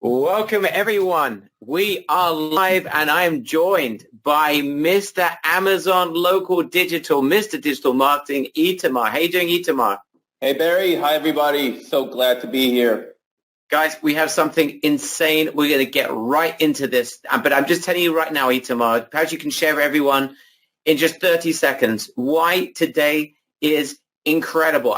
Welcome, everyone. We are live, and I am joined by Mr. Amazon Local Digital, Mr. Digital Marketing, Itamar. How you doing, Itamar? Hey, Barry. Hi, everybody. So glad to be here. Guys, we have something insane. We're going to get right into this. But I'm just telling you right now, Itamar, perhaps you can share with everyone in just 30 seconds why today is incredible.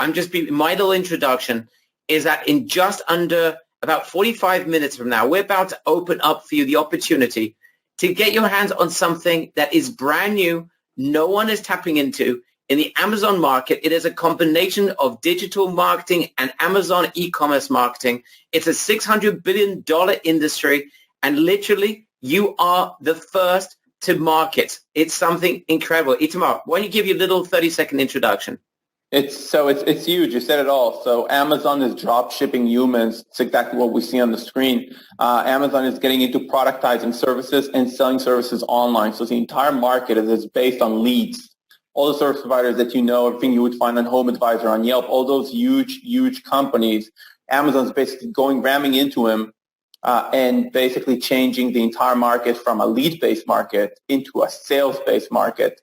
My little introduction is that in just under about 45 minutes from now, we're about to open up for you the opportunity to get your hands on something that is brand new, no one is tapping into in the Amazon market. It is a combination of digital marketing and Amazon e-commerce marketing. It's a $600 billion industry, and literally you are the first to market. It's something incredible. Itamar, why don't you give your little 30-second introduction? It's huge. You said it all. So Amazon is drop shipping humans. It's exactly what we see on the screen. Amazon is getting into productizing services and selling services online. So the entire market is based on leads. All the service providers that you know, everything you would find on HomeAdvisor, on Yelp, all those huge companies, Amazon's basically ramming into them and basically changing the entire market from a lead-based market into a sales-based market,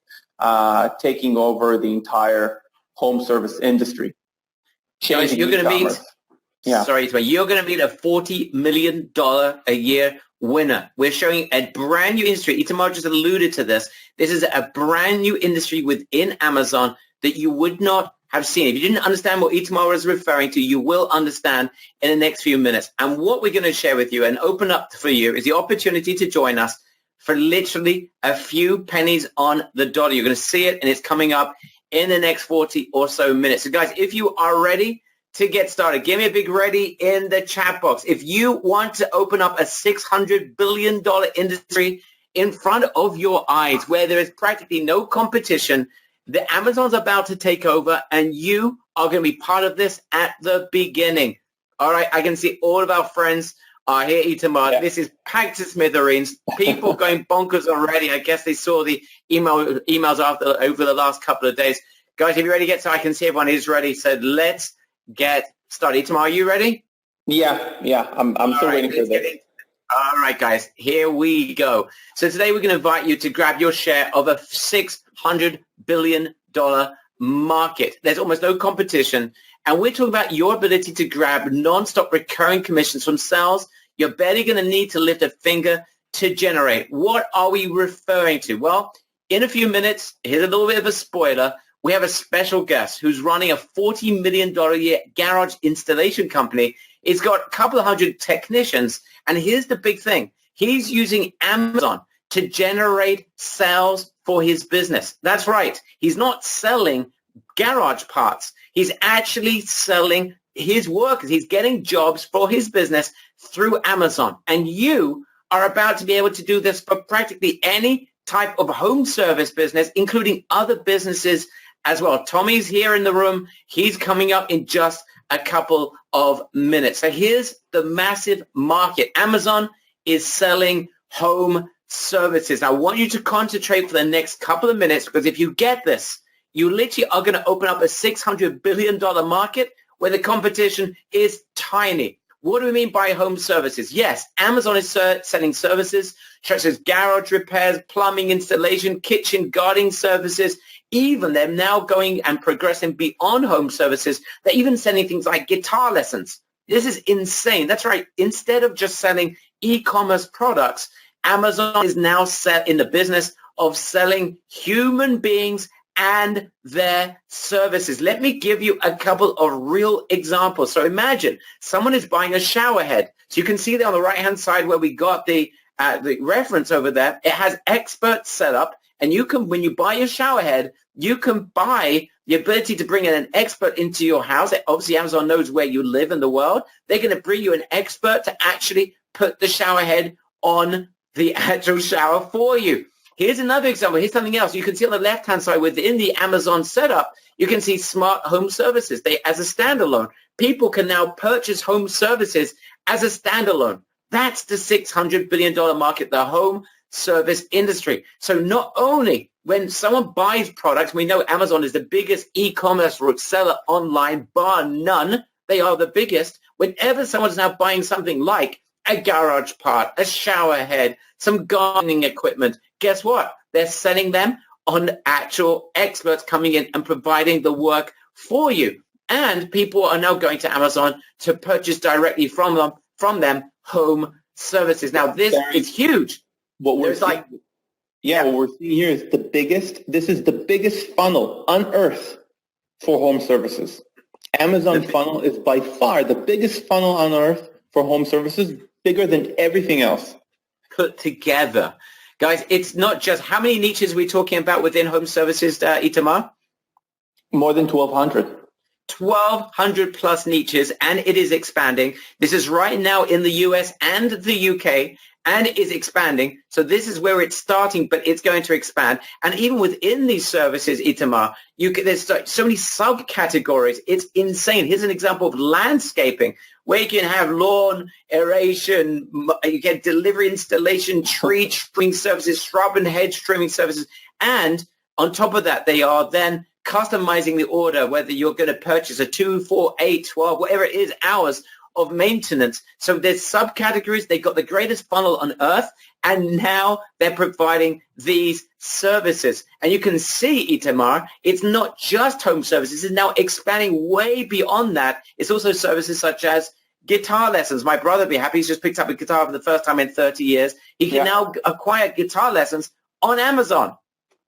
taking over the entire home service industry. Guys, you're going to meet you're going to meet a $40 million a year winner. We're showing a brand new industry. Itamar just alluded to this. This is a brand new industry within Amazon that you would not have seen. If you didn't understand what Itamar was referring to, you will understand in the next few minutes. And what we're going to share with you and open up for you is the opportunity to join us for literally a few pennies on the dollar. You're going to see it, and it's coming up in the next 40 or so minutes. So guys, if you are ready to get started, give me a big ready in the chat box. If you want to open up a $600 billion industry in front of your eyes where there is practically no competition, the Amazon's about to take over, and you are going to be part of this at the beginning. All right, I can see all of our friends are here, Itamar. Yeah. This is packed to smithereens. People going bonkers already. I guess they saw the emails over the last couple of days. Guys, if you're ready to get started, I can see everyone is ready. So let's get started. Itamar, are you ready? Yeah. I'm still waiting for this. All right, guys, here we go. So today we're going to invite you to grab your share of a $600 billion market. There's almost no competition. And we're talking about your ability to grab non-stop recurring commissions from sales you're barely going to need to lift a finger to generate. What are we referring to? Well, in a few minutes, here's a little bit of a spoiler. We have a special guest who's running a $40 million a year garage installation company. He's got a couple of hundred technicians. And here's the big thing. He's using Amazon to generate sales for his business. That's right. He's not selling garage parts. He's actually selling his workers. He's getting jobs for his business through Amazon. And you are about to be able to do this for practically any type of home service business, including other businesses as well. Tommy's here in the room. He's coming up in just a couple of minutes. So here's the massive market. Amazon is selling home services. I want you to concentrate for the next couple of minutes, because if you get this, you literally are going to open up a $600 billion market where the competition is tiny. What do we mean by home services? Yes, Amazon is selling services such as garage repairs, plumbing installation, kitchen gardening services. Even they're now going and progressing beyond home services. They're even sending things like guitar lessons. This is insane. That's right. Instead of just selling e-commerce products, Amazon is now set in the business of selling human beings and their services. Let me give you a couple of real examples. So imagine someone is buying a shower head. So you can see there on the right-hand side where we got the reference over there. It has expert setup, and you can, when you buy your shower head, you can buy the ability to bring in an expert into your house. Obviously, Amazon knows where you live in the world. They're going to bring you an expert to actually put the shower head on the actual shower for you. Here's another example. Here's something else. You can see on the left-hand side within the Amazon setup, you can see smart home services. As a standalone, people can now purchase home services as a standalone. That's the $600 billion market, the home service industry. So not only when someone buys products, we know Amazon is the biggest e-commerce seller online, bar none. They are the biggest. Whenever someone's now buying something like a garage part, a shower head, some gardening equipment. Guess what? They're selling them on actual experts coming in and providing the work for you. And people are now going to Amazon to purchase directly from them home services. Now, this is huge. What we're seeing, what we're seeing here is this is the biggest funnel on earth for home services. Amazon funnel is by far the biggest funnel on earth for home services, bigger than everything else put together. Guys, it's not just, how many niches are we talking about within home services, Itamar? More than 1,200. 1,200 plus niches, and it is expanding. This is right now in the US and the UK, and it is expanding. So this is where it's starting, but it's going to expand. And even within these services, Itamar, there's so many subcategories. It's insane. Here's an example of landscaping, where you can have lawn, aeration, you get delivery, installation, tree trimming services, shrub and hedge trimming services. And on top of that, they are then customizing the order, whether you're going to purchase a 2, 4, 8, 12, whatever it is, hours of maintenance. So there's subcategories. They've got the greatest funnel on earth, and now they're providing these services. And you can see, Itamar, it's not just home services. It's now expanding way beyond that. It's also services such as guitar lessons. My brother, be happy, he's just picked up a guitar for the first time in 30 years. He can now acquire guitar lessons on Amazon.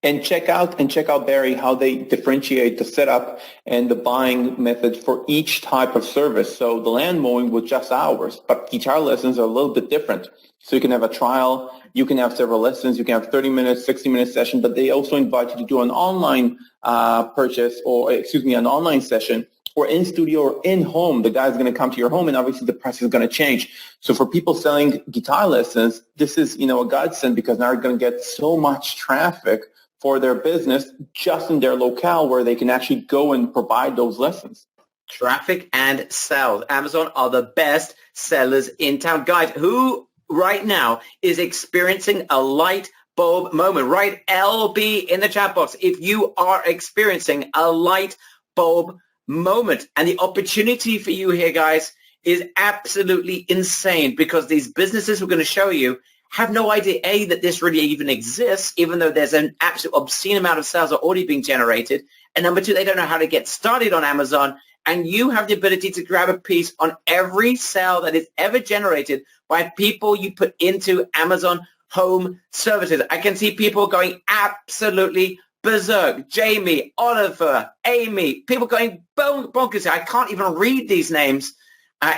And check out, Barry, how they differentiate the setup and the buying method for each type of service. So the land mowing was just hours, but guitar lessons are a little bit different. So you can have a trial, you can have several lessons, you can have 30 minutes, 60-minute session, but they also invite you to do an online an online session, or in studio or in home. The guy's going to come to your home, and obviously the price is going to change. So for people selling guitar lessons, this is, a godsend, because now you're going to get so much traffic for their business just in their locale where they can actually go and provide those lessons. Traffic and sales. Amazon are the best sellers in town. Guys, who right now is experiencing a light bulb moment? Write LB in the chat box if you are experiencing a light bulb moment. And the opportunity for you here, guys, is absolutely insane, because these businesses we're going to show you have no idea, A, that this really even exists, even though there's an absolute obscene amount of sales are already being generated. And number two, they don't know how to get started on Amazon. And you have the ability to grab a piece on every sale that is ever generated by people you put into Amazon home services. I can see people going absolutely berserk. Jamie, Oliver, Amy, people going bonkers. I can't even read these names.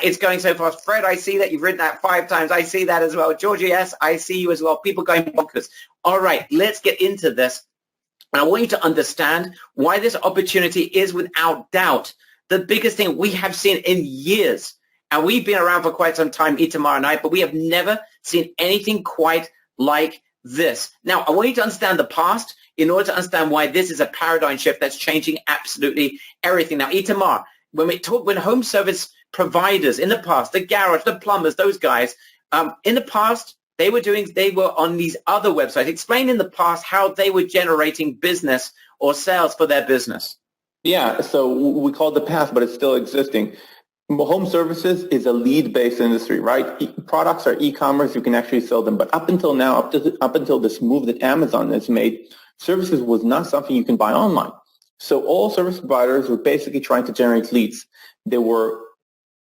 It's going so fast. Fred, I see that. You've written that 5 times. I see that as well. Georgie, yes, I see you as well. People going bonkers. All right, let's get into this. And I want you to understand why this opportunity is, without doubt, the biggest thing we have seen in years. And we've been around for quite some time, Itamar and I, but we have never seen anything quite like this. Now, I want you to understand the past in order to understand why this is a paradigm shift that's changing absolutely everything. Now, Itamar, when home service providers in the past, the garage, the plumbers, those guys, in the past, they were on these other websites. Explain in the past how they were generating business or sales for their business. Yeah, so we call it the past, but it's still existing. Home services is a lead-based industry, right? Products are e-commerce, you can actually sell them. But up until now, up until this move that Amazon has made, services was not something you can buy online. So all service providers were basically trying to generate leads. They were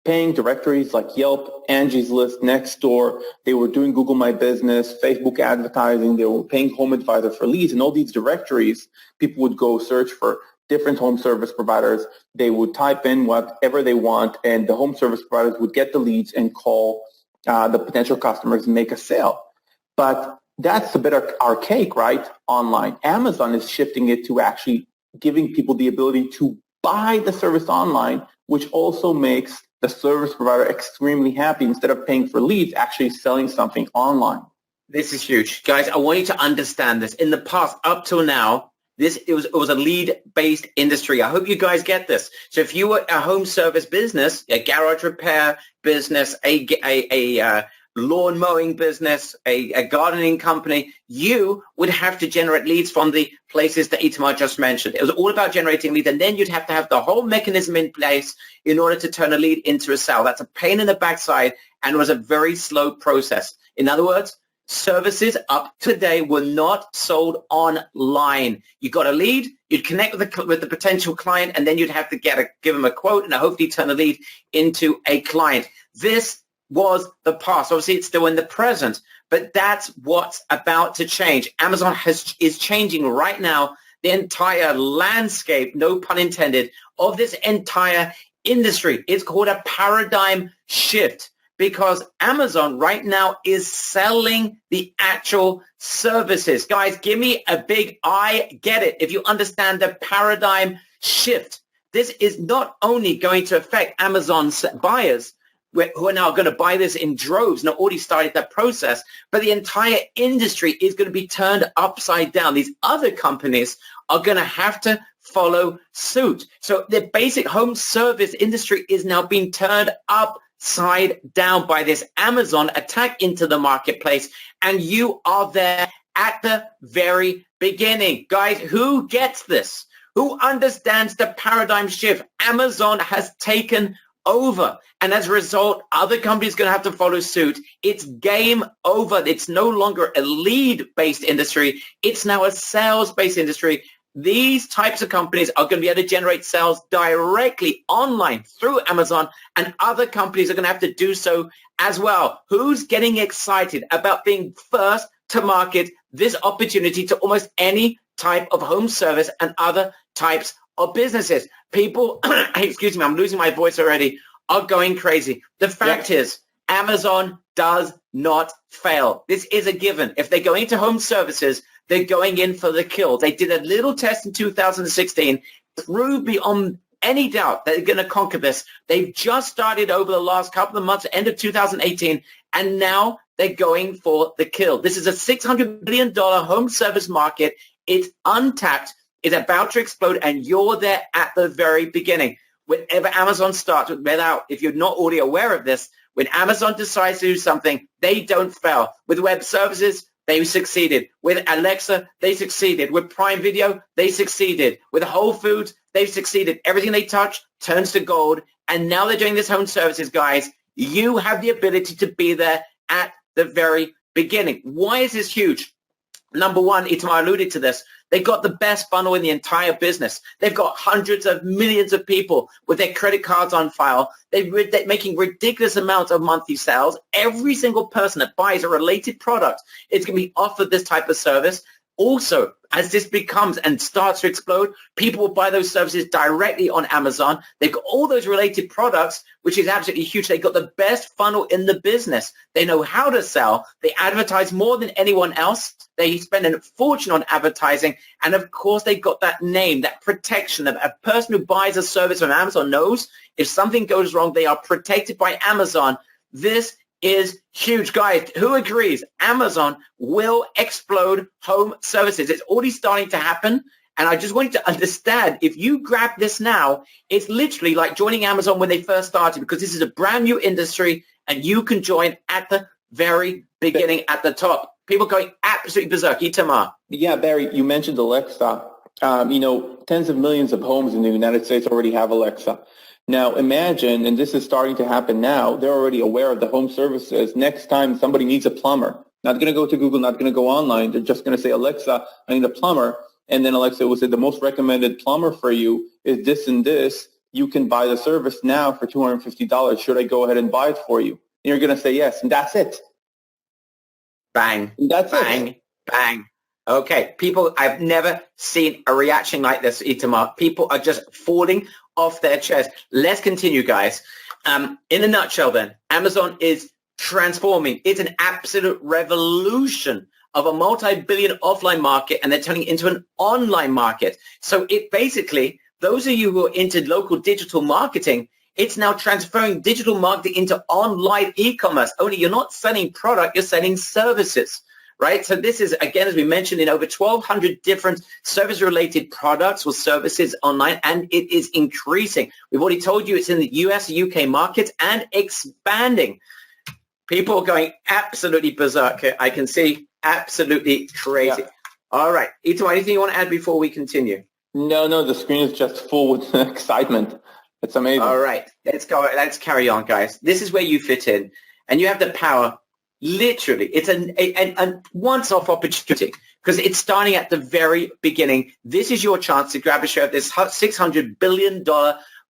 paying directories like Yelp, Angie's List, Nextdoor. They were doing Google My Business, Facebook advertising. They were paying Home Advisor for leads. And all these directories, people would go search for different home service providers. They would type in whatever they want, and the home service providers would get the leads and call the potential customers and make a sale. But that's a bit archaic, right? Online. Amazon is shifting it to actually giving people the ability to buy the service online, which also makes the service provider extremely happy. Instead of paying for leads, actually selling something online. This is huge. Guys, I want you to understand this. In the past, up till now, it was a lead-based industry. I hope you guys get this. So if you were a home service business, a garage repair business, a lawn mowing business, a gardening company, you would have to generate leads from the places that Itamar just mentioned. It was all about generating leads, and then you'd have to have the whole mechanism in place in order to turn a lead into a sale. That's a pain in the backside, and it was a very slow process. In other words, services up to today were not sold online. You got a lead, you'd connect with the potential client, and then you'd have to give them a quote and hopefully turn the lead into a client. This was the past. Obviously, it's still in the present, but that's what's about to change. Amazon is changing right now the entire landscape, no pun intended, of this entire industry. It's called a paradigm shift because Amazon right now is selling the actual services. Guys, give me a big I get it if you understand the paradigm shift. This is not only going to affect Amazon's buyers, who are now going to buy this in droves, and already started that process, but the entire industry is going to be turned upside down. These other companies are going to have to follow suit. So the basic home service industry is now being turned upside down by this Amazon attack into the marketplace, and you are there at the very beginning. Guys, who gets this? Who understands the paradigm shift? Amazon has taken over. And as a result, other companies are going to have to follow suit. It's game over. It's no longer a lead-based industry. It's now a sales-based industry. These types of companies are going to be able to generate sales directly online through Amazon, and other companies are going to have to do so as well. Who's getting excited about being first to market this opportunity to almost any type of home service and other types of businesses? People, excuse me, I'm losing my voice already, are going crazy. The fact is, Amazon does not fail. This is a given. If they're going into home services, they're going in for the kill. They did a little test in 2016, proved beyond any doubt that they're going to conquer this. They've just started over the last couple of months, end of 2018, and now they're going for the kill. This is a $600 billion home service market. It's untapped. It's about to explode, and you're there at the very beginning. Whenever Amazon starts, if you're not already aware of this, when Amazon decides to do something, they don't fail. With web services, they succeeded. With Alexa, they succeeded. With Prime Video, they succeeded. With Whole Foods, they've succeeded. Everything they touch turns to gold, and now they're doing this home services, guys. You have the ability to be there at the very beginning. Why is this huge? Number one, Itamar alluded to this. They've got the best funnel in the entire business. They've got hundreds of millions of people with their credit cards on file. They're making ridiculous amounts of monthly sales. Every single person that buys a related product is going to be offered this type of service. Also, as this becomes and starts to explode, people will buy those services directly on Amazon. They've got all those related products, which is absolutely huge. They've got the best funnel in the business. They know how to sell. They advertise more than anyone else. They spend a fortune on advertising. And of course, they've got that name, that protection. A person who buys a service on Amazon knows if something goes wrong, they are protected by Amazon. This is huge. Guys, who agrees? Amazon will explode home services. It's already starting to happen. And I just want you to understand, if you grab this now, it's literally like joining Amazon when they first started, because this is a brand new industry and you can join at the very beginning at the top. People going absolutely berserk. Itamar. Yeah, Barry, you mentioned Alexa. Tens of millions of homes in the United States already have Alexa. Now imagine, and this is starting to happen now, they're already aware of the home services. Next time somebody needs a plumber, not going to go to Google, not going to go online. They're just going to say, Alexa, I need a plumber. And then Alexa will say, the most recommended plumber for you is this and this. You can buy the service now for $250. Should I go ahead and buy it for you? And you're going to say yes, and that's it. Bang. That's bang, it. Bang. Okay, people, I've never seen a reaction like this, Itamar. People are just falling off their chairs. Let's continue, guys. In a nutshell, then, Amazon is transforming. It's an absolute revolution of a multi-billion offline market, and they're turning it into an online market. So it basically, those of you who are into local digital marketing, it's now transferring digital marketing into online e-commerce. Only you're not selling product, you're selling services. Right? So this is, again, as we mentioned, in over 1,200 different service-related products or services online, and it is increasing. We've already told you it's in the US, UK markets, and expanding. People are going absolutely berserk. I can see absolutely crazy. Yeah. All right. Ito, anything you want to add before we continue? No, the screen is just full with excitement. It's amazing. All right. Let's go. Let's carry on, guys. This is where you fit in. and you have the power. Literally, it's a once-off opportunity because it's starting at the very beginning. This is your chance to grab a share of this $600 billion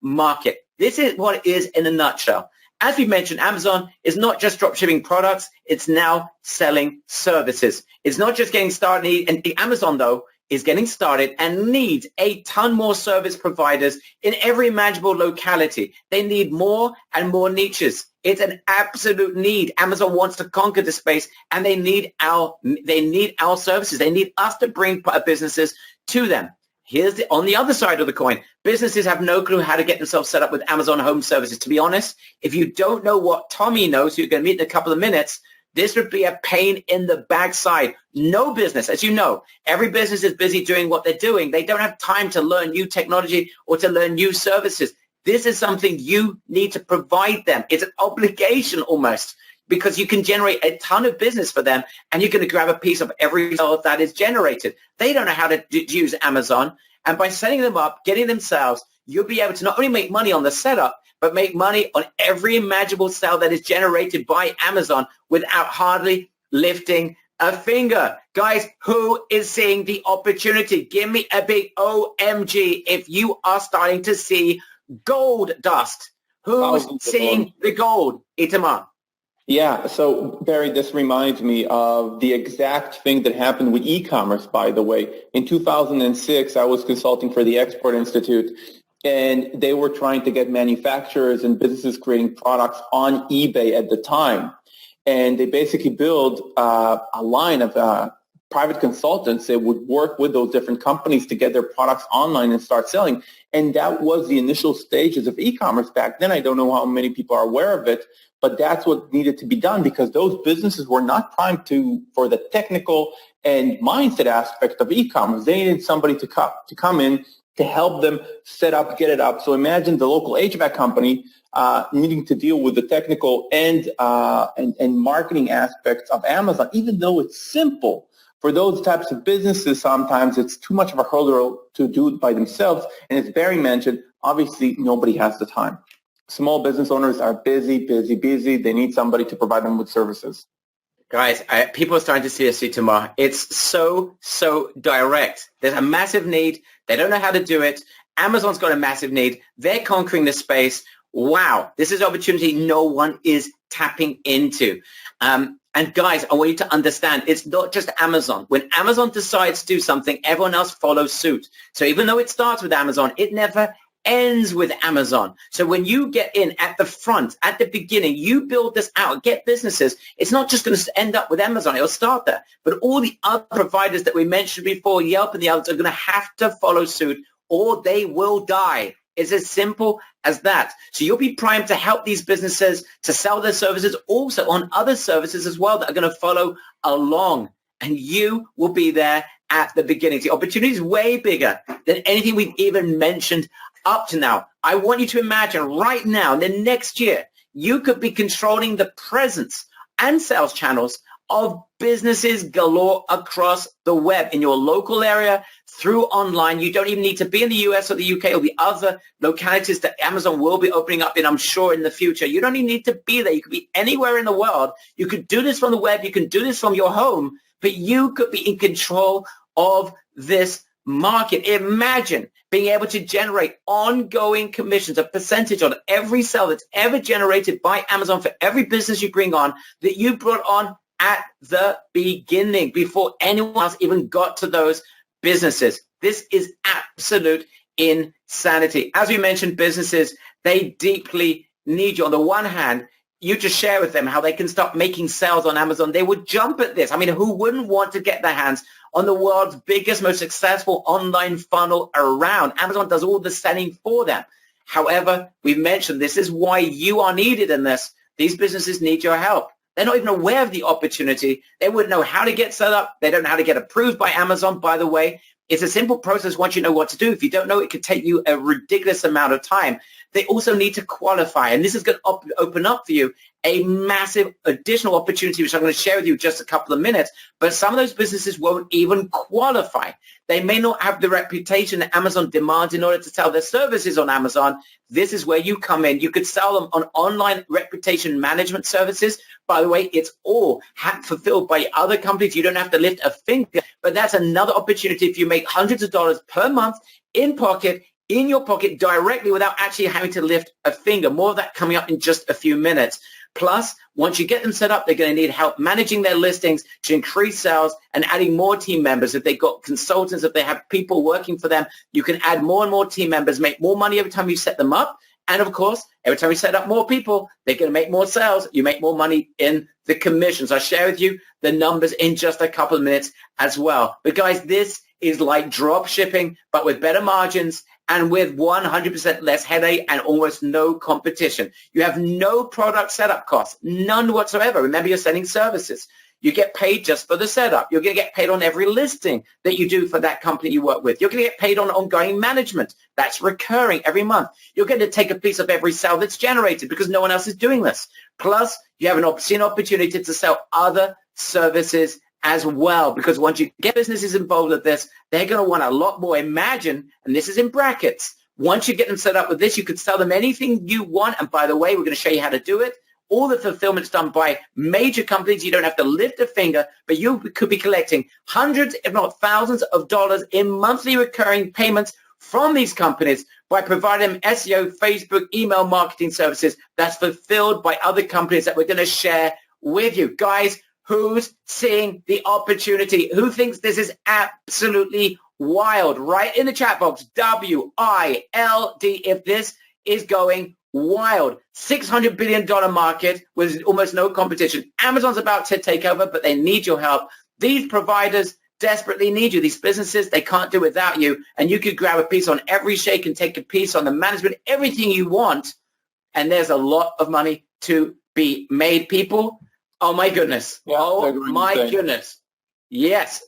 market. This is what it is in a nutshell. As we mentioned, Amazon is not just drop shipping products. It's now selling services. It's not just getting started. And Amazon, though, is getting started and needs a ton more service providers in every imaginable locality. They need more and more niches. It's an absolute need. Amazon wants to conquer the space, and they need our services. They need us to bring businesses to them. Here's on the other side of the coin. Businesses have no clue how to get themselves set up with Amazon Home Services. To be honest, if you don't know what Tommy knows, who you're going to meet in a couple of minutes, this would be a pain in the backside. No business, as you know, every business is busy doing what they're doing. They don't have time to learn new technology or to learn new services. This is something you need to provide them. It's an obligation almost, because you can generate a ton of business for them, and you're going to grab a piece of every result that is generated. They don't know how to use Amazon, and by setting them up, getting themselves, you'll be able to not only make money on the setup, but make money on every imaginable sale that is generated by Amazon without hardly lifting a finger. Guys, who is seeing the opportunity? Give me a big OMG if you are starting to see gold dust. Who's seeing the gold? Itamar. Yeah, so Barry, this reminds me of the exact thing that happened with e-commerce, by the way. In 2006, I was consulting for the Export Institute, and they were trying to get manufacturers and businesses creating products on eBay at the time. And they basically built a line of private consultants that would work with those different companies to get their products online and start selling. And that was the initial stages of e-commerce back then. I don't know how many people are aware of it, but that's what needed to be done, because those businesses were not primed for the technical and mindset aspect of e-commerce. They needed somebody to come in to help them set up, get it up. So imagine the local HVAC company needing to deal with the technical and marketing aspects of Amazon, even though it's simple. For those types of businesses, sometimes it's too much of a hurdle to do it by themselves. And as Barry mentioned, obviously nobody has the time. Small business owners are busy. They need somebody to provide them with services. Guys, people are starting to see this tomorrow. It's so direct. There's a massive need. They don't know how to do it. Amazon's got a massive need. They're conquering the space. Wow. This is an opportunity no one is tapping into. And guys, I want you to understand, it's not just Amazon. When Amazon decides to do something, everyone else follows suit. So even though it starts with Amazon, it never ends with Amazon. So when you get in at the front, at the beginning, you build this out, get businesses, it's not just going to end up with Amazon. It'll start there. But all the other providers that we mentioned before, Yelp and the others, are going to have to follow suit, or they will die. It's as simple as that. So you'll be primed to help these businesses to sell their services, also on other services as well that are going to follow along. And you will be there at the beginning. The opportunity is way bigger than anything we've even mentioned up to now. I want you to imagine right now, in the next year, you could be controlling the presence and sales channels of businesses galore across the web in your local area, through online. You don't even need to be in the US or the UK or the other localities that Amazon will be opening up in, I'm sure, in the future. You don't even need to be there. You could be anywhere in the world. You could do this from the web. You can do this from your home, but you could be in control of this market. Imagine being able to generate ongoing commissions, a percentage on every sale that's ever generated by Amazon for every business you bring on that you brought on at the beginning before anyone else even got to those businesses. This is absolute insanity. As we mentioned, businesses, they deeply need you. On the one hand, you just share with them how they can start making sales on Amazon. They would jump at this. I mean, who wouldn't want to get their hands on the world's biggest, most successful online funnel around? Amazon does all the selling for them. However, we've mentioned this is why you are needed in this. These businesses need your help. They're not even aware of the opportunity. They wouldn't know how to get set up. They don't know how to get approved by Amazon, by the way. It's a simple process once you know what to do. If you don't know, it could take you a ridiculous amount of time. They also need to qualify, and this is going to open up for you a massive additional opportunity, which I'm going to share with you in just a couple of minutes. But some of those businesses won't even qualify. They may not have the reputation that Amazon demands in order to sell their services on Amazon. This is where you come in. You could sell them on online reputation management services. By the way, it's all fulfilled by other companies. You don't have to lift a finger, but that's another opportunity if you make hundreds of dollars per month in your pocket directly without actually having to lift a finger. More of that coming up in just a few minutes. Plus, once you get them set up, they're going to need help managing their listings to increase sales and adding more team members. If they've got consultants, if they have people working for them, you can add more and more team members, make more money every time you set them up. And of course, every time you set up more people, they're going to make more sales. You make more money in the commissions. I'll share with you the numbers in just a couple of minutes as well. But guys, this is like drop shipping, but with better margins and with 100% less headache and almost no competition. You have no product setup costs, none whatsoever. Remember, you're selling services. You get paid just for the setup. You're going to get paid on every listing that you do for that company you work with. You're going to get paid on ongoing management. That's recurring every month. You're going to take a piece of every sale that's generated because no one else is doing this. Plus, you have an opportunity to sell other services as well, because once you get businesses involved with this, they're going to want a lot more. Imagine, and this is in brackets, once you get them set up with this, you could sell them anything you want. And by the way, we're going to show you how to do it. All the fulfillment's done by major companies. You don't have to lift a finger, but you could be collecting hundreds, if not thousands of dollars in monthly recurring payments from these companies by providing them SEO, Facebook, email marketing services that's fulfilled by other companies that we're going to share with you. Guys, who's seeing the opportunity? Who thinks this is absolutely wild? Right in the chat box, WILD, if this is going wild. $600 billion market with almost no competition. Amazon's about to take over, but they need your help. These providers desperately need you. These businesses, they can't do without you. And you could grab a piece on every shake and take a piece on the management, everything you want. And there's a lot of money to be made, people. Oh, my goodness. Yeah, oh, my goodness. Yes.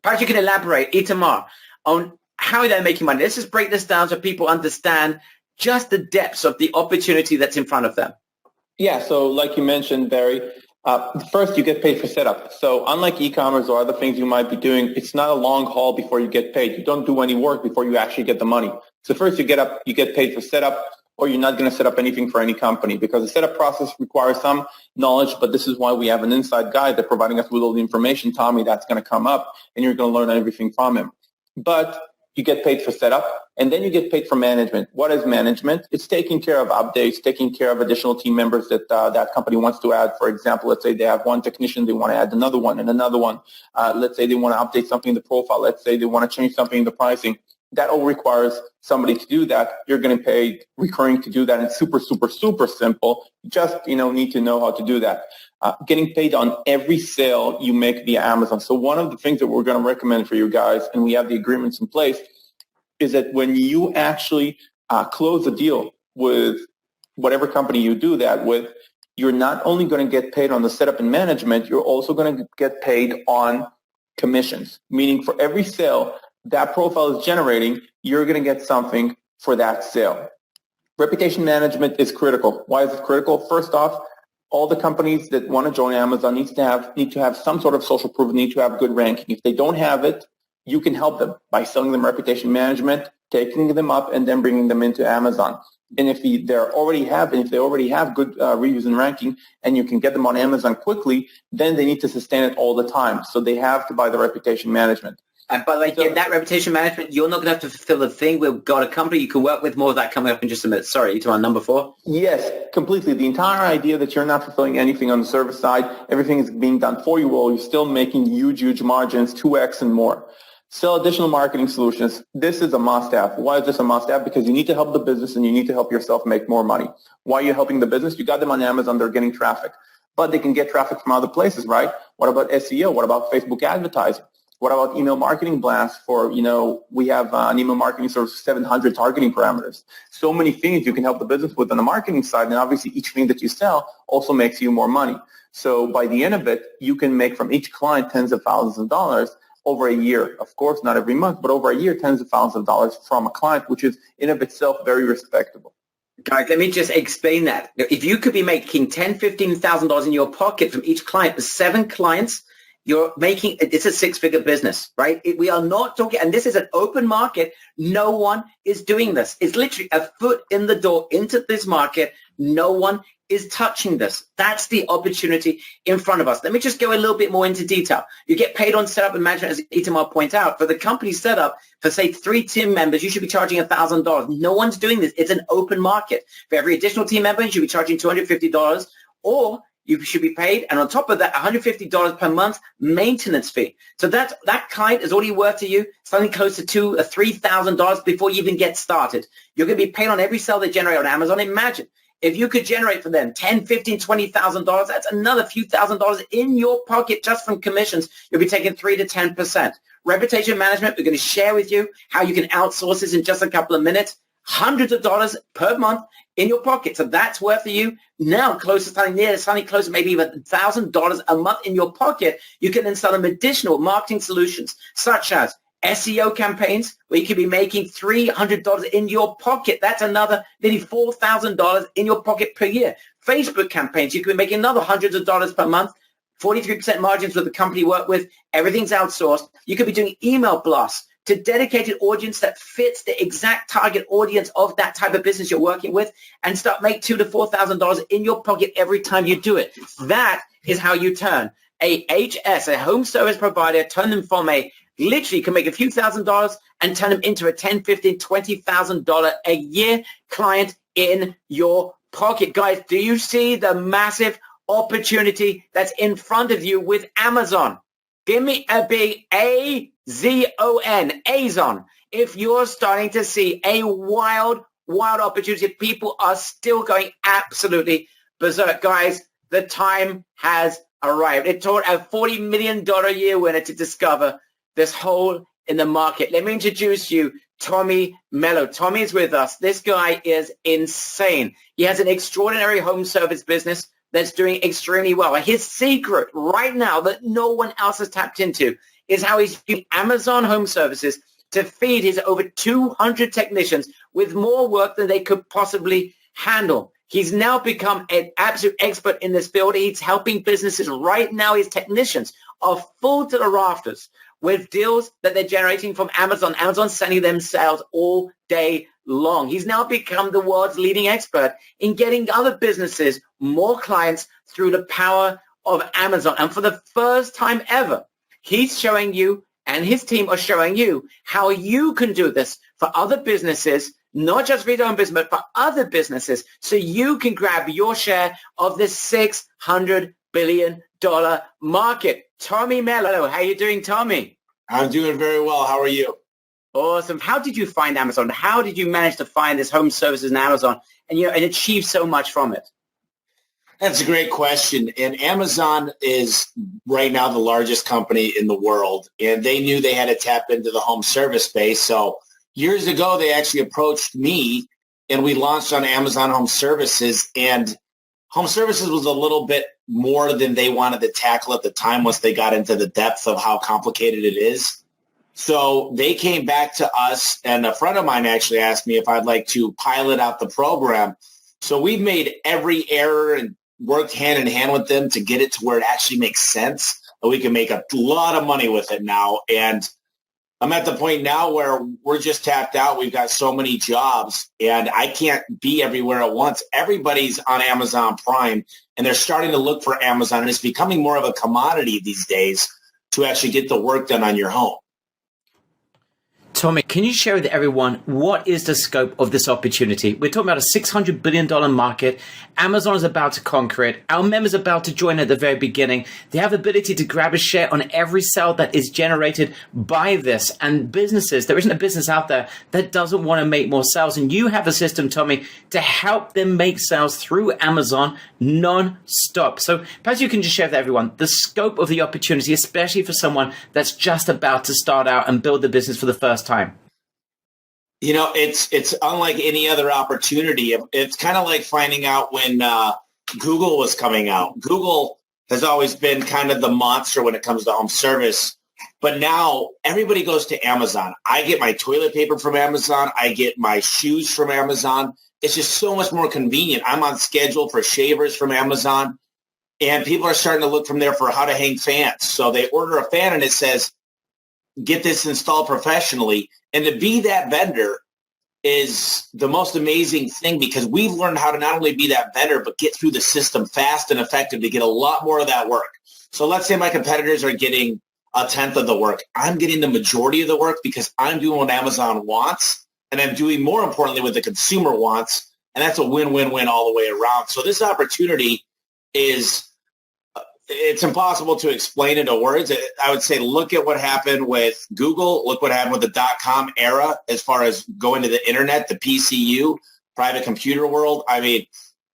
Perhaps you can elaborate, Itamar, on how they're making money. Let's just break this down so people understand just the depths of the opportunity that's in front of them. Yeah, so like you mentioned, Barry, first you get paid for setup. So unlike e-commerce or other things you might be doing, it's not a long haul before you get paid. You don't do any work before you actually get the money. So first you get paid for setup, or you're not going to set up anything for any company, because the setup process requires some knowledge, but this is why we have an inside guy that's providing us with all the information, Tommy, that's going to come up, and you're going to learn everything from him. But you get paid for setup, and then you get paid for management. What is management? It's taking care of updates, taking care of additional team members that that company wants to add. For example, let's say they have one technician, they want to add another one and another one. Let's say they want to update something in the profile. Let's say they want to change something in the pricing. That all requires somebody to do that. You're going to pay recurring to do that. And super, super, super simple. You just, need to know how to do that. Getting paid on every sale you make via Amazon. So one of the things that we're going to recommend for you guys, and we have the agreements in place, is that when you actually close a deal with whatever company you do that with, you're not only going to get paid on the setup and management, you're also going to get paid on commissions, meaning for every sale that profile is generating, you're going to get something for that sale. Reputation management is critical. Why is it critical? First off, all the companies that want to join Amazon need to have some sort of social proof, need to have good ranking. If they don't have it, you can help them by selling them reputation management, taking them up, and then bringing them into Amazon. And if they already have good reviews and ranking, and you can get them on Amazon quickly, then they need to sustain it all the time. So they have to buy the reputation management. And by the way, so, that reputation management, you're not going to have to fulfill the thing. We've got a company you can work with. More of that coming up in just a minute. Sorry, you're on number 4? Yes, completely. The entire idea that you're not fulfilling anything on the service side, everything is being done for you, while you're still making huge, huge margins, 2x and more. Sell additional marketing solutions. This is a must-have. Why is this a must-have? Because you need to help the business and you need to help yourself make more money. Why are you helping the business? You got them on Amazon. They're getting traffic. But they can get traffic from other places, right? What about SEO? What about Facebook advertising? What about email marketing blasts for, we have an email marketing service with 700 targeting parameters. So many things you can help the business with on the marketing side, and obviously each thing that you sell also makes you more money. So by the end of it, you can make from each client tens of thousands of dollars over a year. Of course, not every month, but over a year, tens of thousands of dollars from a client, which is in of itself very respectable. Guys, let me just explain that. If you could be making $10,000, $15,000 in your pocket from each client, with 7 clients, you're making, it's a 6-figure business, right? We are not talking, and this is an open market. No one is doing this. It's literally a foot in the door into this market. No one is touching this. That's the opportunity in front of us. Let me just go a little bit more into detail. You get paid on setup and management, as Itamar pointed out. For the company setup, for say 3 team members, you should be charging $1,000. No one's doing this. It's an open market. For every additional team member, you should be charging $250, or you should be paid, and on top of that, $150 per month maintenance fee. So that client is already worth to you something close to $2,000 or $3,000 before you even get started. You're going to be paid on every sale they generate on Amazon. Imagine if you could generate for them $10,000, $15,000, $20,000. That's another few $1,000s in your pocket just from commissions. You'll be taking 3 to 10%. Reputation management, we're going to share with you how you can outsource this in just a couple of minutes. Hundreds of dollars per month in your pocket. So that's worth for you. Now, close to something close to maybe even $1,000 a month in your pocket. You can then sell them additional marketing solutions, such as SEO campaigns, where you could be making $300 in your pocket. That's another nearly $4,000 in your pocket per year. Facebook campaigns, you could be making another hundreds of dollars per month. 43% margins with the company you work with. Everything's outsourced. You could be doing email blasts to dedicated audience that fits the exact target audience of that type of business you're working with, and start make $2,000 to $4,000 in your pocket every time you do it. That is how you turn a HS, a home service provider, turn them from a literally can make a few $1,000s and turn them into a $10,000, $15,000, $20,000 a year client in your pocket. Guys, do you see the massive opportunity that's in front of you with Amazon? Give me a big AZON, Azon, if you're starting to see a wild opportunity. People are still going absolutely berserk. Guys, the time has arrived. It took a $40 million a year winner to discover this hole in the market. Let me introduce you, Tommy Mello. Tommy is with us. This guy is insane. He has an extraordinary home service business that's doing extremely well. His secret right now that no one else has tapped into is how he's using Amazon Home Services to feed his over 200 technicians with more work than they could possibly handle. He's now become an absolute expert in this field. He's helping businesses right now. His technicians are full to the rafters with deals that they're generating from Amazon. Amazon's sending them sales all day long. He's now become the world's leading expert in getting other businesses more clients through the power of Amazon. And for the first time ever, he's showing you, and his team are showing you, how you can do this for other businesses, not just for your own business, but for other businesses, so you can grab your share of this $600 billion market. Tommy Mello, how you doing, Tommy? I'm doing very well. How are you? Awesome. How did you find Amazon? How did you manage to find this home services in Amazon and achieve so much from it? That's a great question. And Amazon is right now the largest company in the world, and they knew they had to tap into the home service space. So years ago, they actually approached me, and we launched on Amazon Home Services. And home services was a little bit more than they wanted to tackle at the time once they got into the depth of how complicated it is. So they came back to us, and a friend of mine actually asked me if I'd like to pilot out the program. So we've made every error and worked hand in hand with them to get it to where it actually makes sense, and we can make a lot of money with it now. And I'm at the point now where we're just tapped out. We've got so many jobs, and I can't be everywhere at once. Everybody's on Amazon Prime, and they're starting to look for Amazon, and it's becoming more of a commodity these days to actually get the work done on your home. Tommy, can you share with everyone what is the scope of this opportunity? We're talking about a $600 billion market. Amazon is about to conquer it. Our members are about to join at the very beginning. They have the ability to grab a share on every sale that is generated by this. And businesses, there isn't a business out there that doesn't want to make more sales. And you have a system, Tommy, to help them make sales through Amazon non-stop. So perhaps you can just share with everyone the scope of the opportunity, especially for someone that's just about to start out and build the business for the first time. You know, it's unlike any other opportunity. It's kind of like finding out when Google was coming out. Google has always been kind of the monster when it comes to home service. But now everybody goes to Amazon. I get my toilet paper from Amazon. I get my shoes from Amazon. It's just so much more convenient. I'm on schedule for shavers from Amazon. And people are starting to look from there for how to hang fans. So they order a fan and it says, get this installed professionally. And to be that vendor is the most amazing thing, because we've learned how to not only be that vendor, but get through the system fast and effective to get a lot more of that work. So let's say my competitors are getting a tenth of the work. I'm getting the majority of the work because I'm doing what Amazon wants, and I'm doing, more importantly, what the consumer wants. And that's a win-win-win all the way around. So this opportunity is, it's impossible to explain into words. I would say look at what happened with Google. Look what happened with the .com era as far as going to the internet, the PCU, private computer world. I mean,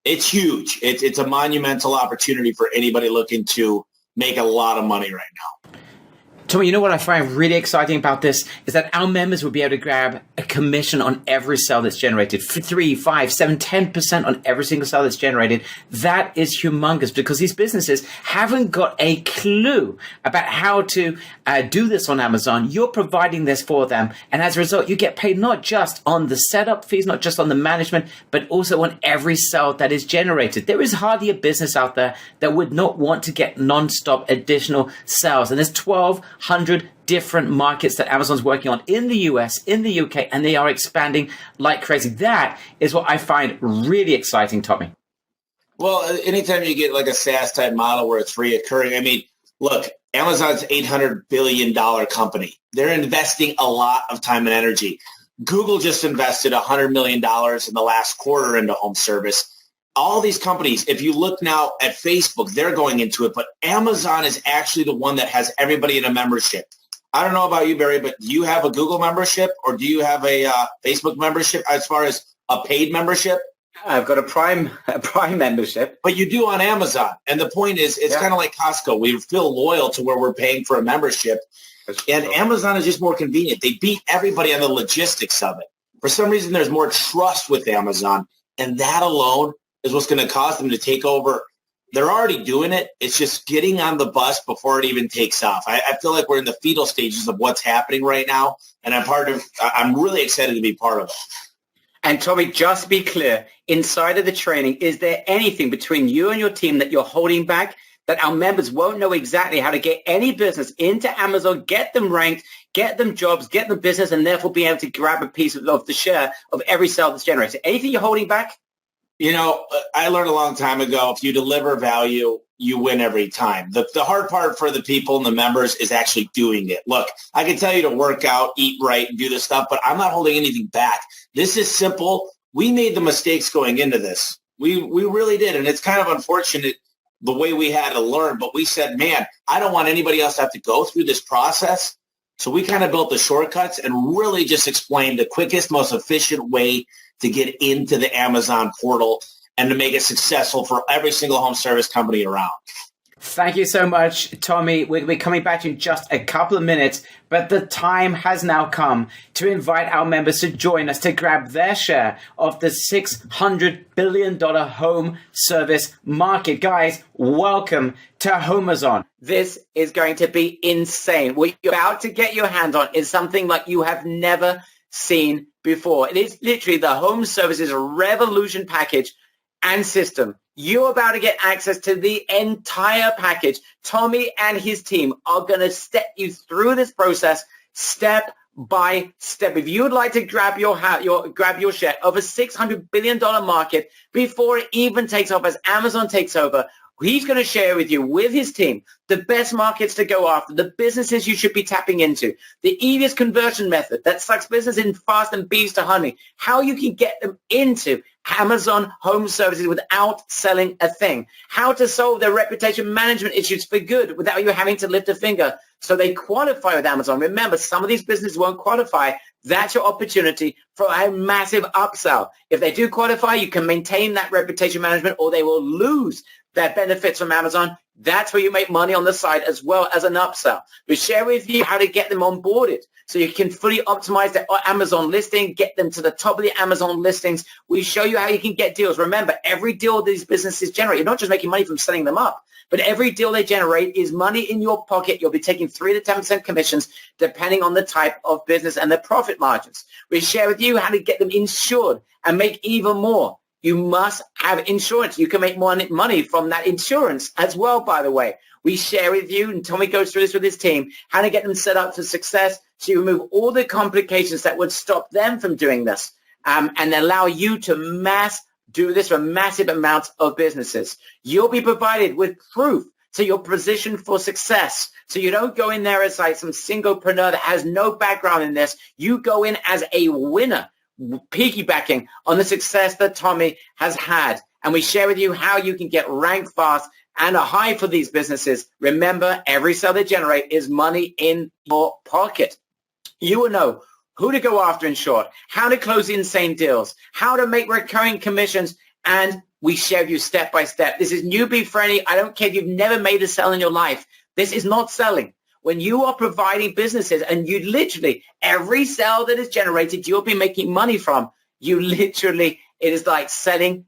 it's huge. It's a monumental opportunity for anybody looking to make a lot of money right now. Tommy, you know what I find really exciting about this is that our members will be able to grab a commission on every sale that's generated, 3, 5, 7, 10% on every single sale that's generated. That is humongous, because these businesses haven't got a clue about how to do this on Amazon. You're providing this for them. And as a result, you get paid not just on the setup fees, not just on the management, but also on every sale that is generated. There is hardly a business out there that would not want to get nonstop additional sales. And there's 1,200 different markets that Amazon's working on in the US, in the UK, and they are expanding like crazy. That is what I find really exciting, Tommy. Well, anytime you get like a SaaS type model where it's reoccurring, I mean, look, Amazon's $800 billion company. They're investing a lot of time and energy. Google just invested $100 million in the last quarter into home service. All these companies, if you look now at Facebook, they're going into it, but Amazon is actually the one that has everybody in a membership. I don't know about you, Barry, but do you have a Google membership, or do you have a Facebook membership as far as a paid membership? I've got a Prime membership. But you do on Amazon. And the point is, it's kind of like Costco. We feel loyal to where we're paying for a membership. And Amazon is just more convenient. They beat everybody on the logistics of it. For some reason, there's more trust with Amazon. And that alone is what's going to cause them to take over. They're already doing it. It's just getting on the bus before it even takes off. I feel like we're in the fetal stages of what's happening right now. And I'm really excited to be part of it. And Tommy, just to be clear, inside of the training, is there anything between you and your team that you're holding back, that our members won't know exactly how to get any business into Amazon, get them ranked, get them jobs, get them business, and therefore be able to grab a piece of the share of every sale that's generated? Anything you're holding back? You know, I learned a long time ago, if you deliver value, you win every time. The hard part for the people and the members is actually doing it. Look, I can tell you to work out, eat right, and do this stuff, but I'm not holding anything back. This is simple. We made the mistakes going into this. We really did, and it's kind of unfortunate the way we had to learn, but we said, man, I don't want anybody else to have to go through this process. So we kind of built the shortcuts and really just explained the quickest, most efficient way to get into the Amazon portal and to make it successful for every single home service company around. Thank you so much, Tommy. We're coming back in just a couple of minutes, but the time has now come to invite our members to join us to grab their share of the $600 billion home service market. Guys, welcome to HomeZon. This is going to be insane. What you're about to get your hands on is something like you have never seen before. It is literally the home services revolution package and system. You're about to get access to the entire package. Tommy and his team are going to step you through this process step by step. If you would like to grab your share of a $600 billion market before it even takes off, as Amazon takes over, he's going to share with you, with his team, the best markets to go after, the businesses you should be tapping into, the easiest conversion method that sucks business in fast and bees to honey, how you can get them into Amazon Home Services without selling a thing, how to solve their reputation management issues for good without you having to lift a finger so they qualify with Amazon. Remember, some of these businesses won't qualify. That's your opportunity for a massive upsell. If they do qualify, you can maintain that reputation management, or they will lose that benefits from Amazon. That's where you make money on the side as well as an upsell. We share with you how to get them onboarded so you can fully optimize their Amazon listing, get them to the top of the Amazon listings. We show you how you can get deals. Remember, every deal these businesses generate, you're not just making money from setting them up, but every deal they generate is money in your pocket. You'll be taking 3 to 10% commissions depending on the type of business and the profit margins. We share with you how to get them insured and make even more. You must have insurance. You can make more money from that insurance as well, by the way. We share with you, and Tommy goes through this with his team, how to get them set up for success so you remove all the complications that would stop them from doing this and allow you to do this for massive amounts of businesses. You'll be provided with proof so you're positioned for success. So you don't go in there as like some singlepreneur that has no background in this. You go in as a winner, piggybacking on the success that Tommy has had. And we share with you how you can get ranked fast and a high for these businesses. Remember, every sale they generate is money in your pocket. You will know who to go after in short, how to close insane deals, how to make recurring commissions, and we share with you step by step. This is newbie friendly. I don't care if you've never made a sale in your life. This is not selling. When you are providing businesses and you literally, every sale that is generated, you'll be making money from, it is like selling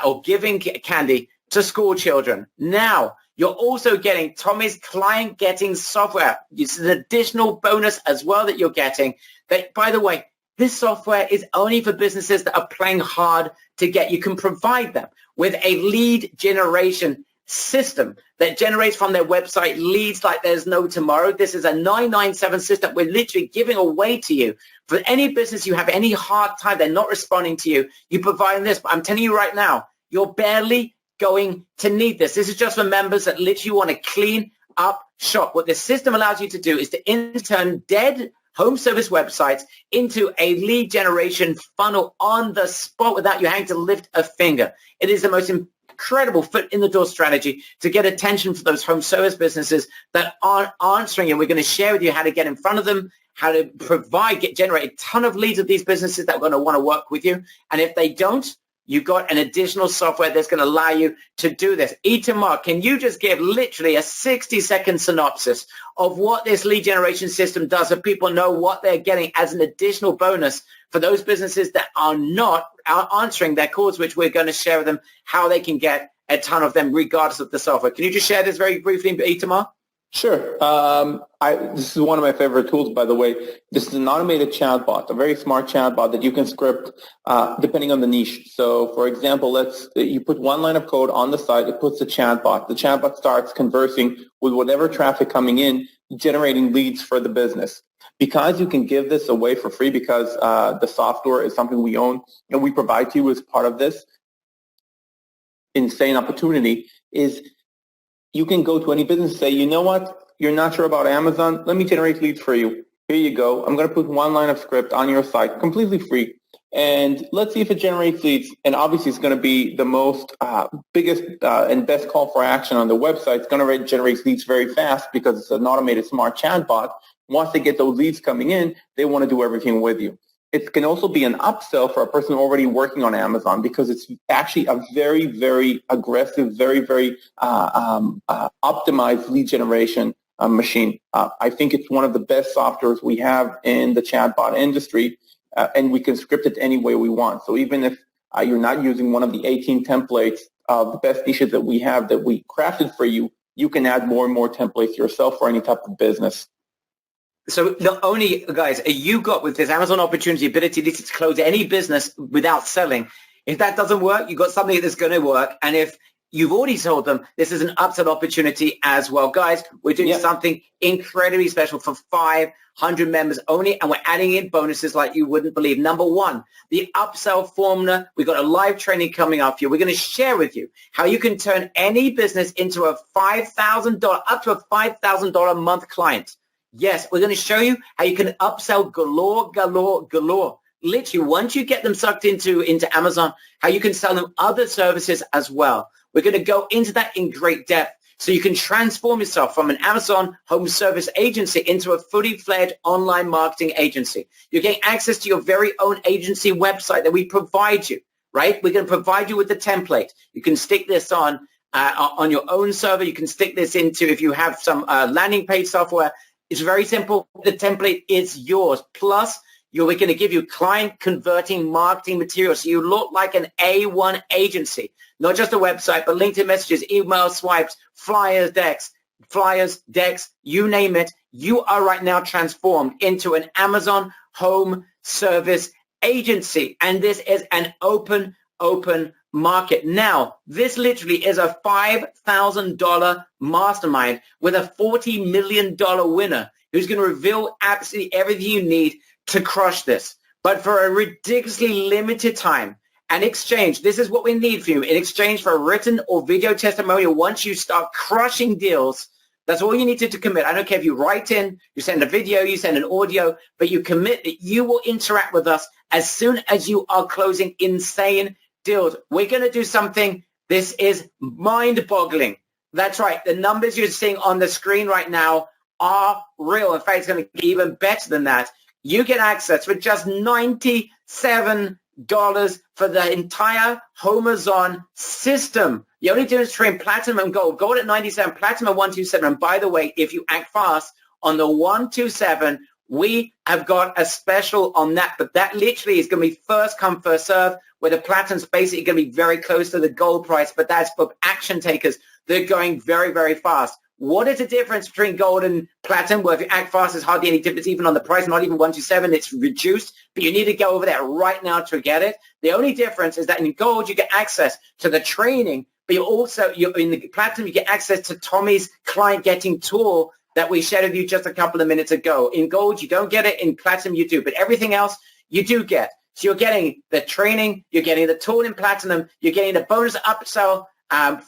or giving candy to school children. Now, you're also getting Tommy's client getting software. It's an additional bonus as well that you're getting. That, by the way, this software is only for businesses that are playing hard to get. You can provide them with a lead generation system that generates from their website leads like there's no tomorrow. This is a 997 system we're literally giving away to you. For any business you have any hard time, they're not responding to you, you provide this. But I'm telling you right now, you're barely going to need this. This is just for members that literally want to clean up shop. What this system allows you to do is to turn dead home service websites into a lead generation funnel on the spot without you having to lift a finger. It is the most incredible foot in the door strategy to get attention for those home service businesses that aren't answering you. We're going to share with you how to get in front of them, how to generate a ton of leads of these businesses that are going to want to work with you. And if they don't, you've got an additional software that's going to allow you to do this. Itamar, can you just give literally a 60-second synopsis of what this lead generation system does so people know what they're getting as an additional bonus for those businesses that are not answering their calls, which we're going to share with them how they can get a ton of them regardless of the software. Can you just share this very briefly, Itamar? Sure. This is one of my favorite tools, by the way. This is an automated chatbot, a very smart chatbot that you can script depending on the niche. So, for example, you put one line of code on the site, it puts a chatbot. The chatbot starts conversing with whatever traffic coming in, generating leads for the business. Because you can give this away for free, because the software is something we own and we provide to you as part of this insane opportunity, is you can go to any business and say, you know what, you're not sure about Amazon, let me generate leads for you. Here you go. I'm going to put one line of script on your site, completely free. And let's see if it generates leads. And obviously, it's going to be the most biggest and best call for action on the website. It's going to generate leads very fast because it's an automated smart chatbot. Once they get those leads coming in, they want to do everything with you. It can also be an upsell for a person already working on Amazon because it's actually a very, very aggressive, very, very optimized lead generation machine. I think it's one of the best softwares we have in the chatbot industry, and we can script it any way we want. So even if you're not using one of the 18 templates of the best niches that we have that we crafted for you, you can add more and more templates yourself for any type of business. So not only, guys, you got with this Amazon opportunity ability to close any business without selling. If that doesn't work, you've got something that's going to work. And if you've already sold them, this is an upsell opportunity as well. Guys, we're doing something incredibly special for 500 members only, and we're adding in bonuses like you wouldn't believe. Number one, the upsell formula. We've got a live training coming up for you. We're going to share with you how you can turn any business into a $5,000, up to a $5,000 a month client. Yes, we're going to show you how you can upsell galore, galore, galore. Literally, once you get them sucked into Amazon, how you can sell them other services as well. We're going to go into that in great depth so you can transform yourself from an Amazon home service agency into a fully fledged online marketing agency. You're getting access to your very own agency website that we provide you, right? We're going to provide you with the template. You can stick this on on your own server. You can stick this into, if you have some landing page software. It's very simple. The template is yours. Plus, we're going to give you client converting marketing material, so you look like an A1 agency, not just a website, but LinkedIn messages, email swipes, flyers, decks, you name it. You are right now transformed into an Amazon home service agency, and this is an open market. Now, this literally is a $5,000 mastermind with a $40 million winner who's going to reveal absolutely everything you need to crush this. But for a ridiculously limited time, and exchange, this is what we need from you. In exchange for a written or video testimonial, once you start crushing deals, that's all you need to commit. I don't care if you write in, you send a video, you send an audio, but you commit that you will interact with us as soon as you are closing insane deals. We're going to do something. This is mind-boggling. That's right. The numbers you're seeing on the screen right now are real. In fact, it's going to be even better than that. You get access for just $97 for the entire HomeZone system. The only difference between Platinum and Gold at 97, Platinum at 127. And by the way, if you act fast on the 127, we have got a special on that. But that literally is going to be first come, first serve, where the Platinum's basically going to be very close to the Gold price. But that's for action takers. They're going very, very fast. What is the difference between Gold and Platinum? Well, if you act fast, there's hardly any difference even on the price, not even 127. It's reduced, but you need to go over there right now to get it. The only difference is that in Gold, you get access to the training, but you're in the Platinum, you get access to Tommy's client getting tool that we shared with you just a couple of minutes ago. In Gold, you don't get it. In Platinum, you do, but everything else you do get. So you're getting the training, you're getting the tool in Platinum, you're getting the bonus upsell,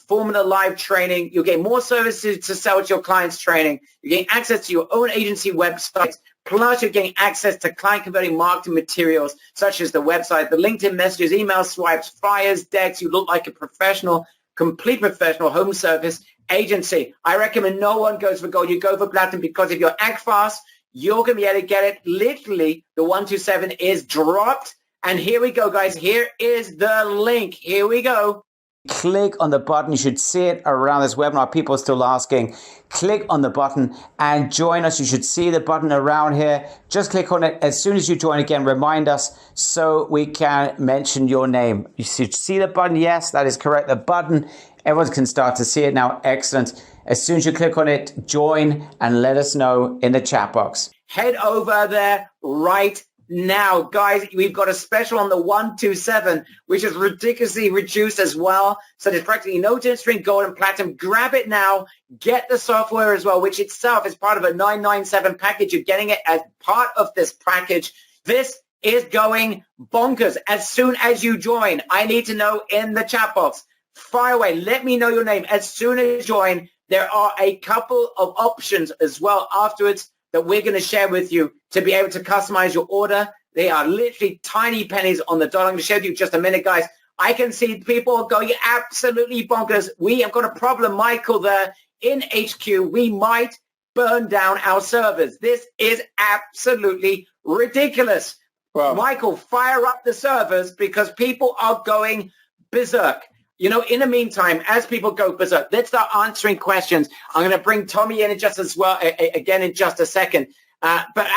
Formula Live training. You'll get more services to sell to your clients' training. You're getting access to your own agency websites. Plus, you're getting access to client converting marketing materials, such as the website, the LinkedIn messages, email swipes, flyers, decks. You look like a professional, complete professional home service agency. I recommend no one goes for Gold. You go for Platinum, because if you act fast, you're going to be able to get it. Literally, the 127 is dropped. And here we go, guys. Here is the link. Here we go. Click on the button. You should see it around this webinar. People are still asking. Click on the button and join us. You should see the button around here. Just click on it. As soon as you join, again, remind us so we can mention your name. You should see the button. Yes, that is correct. The button. Everyone can start to see it now. Excellent. As soon as you click on it, join and let us know in the chat box. Head over there right now, guys. We've got a special on the 127, which is ridiculously reduced as well. So there's practically no difference between Gold and Platinum. Grab it now. Get the software as well, which itself is part of a 997 package. You're getting it as part of this package. This is going bonkers. As soon as you join, I need to know in the chat box. Fire away. Let me know your name. As soon as you join, there are a couple of options as well afterwards that we're going to share with you to be able to customize your order. They are literally tiny pennies on the dollar. I'm going to show you just a minute, guys. I can see people going absolutely bonkers. We have got a problem, Michael, there in HQ. We might burn down our servers. This is absolutely ridiculous. Wow. Michael, fire up the servers because people are going berserk. You know, in the meantime, as people go berserk, let's start answering questions. I'm going to bring Tommy in just as well, again, in just a second. But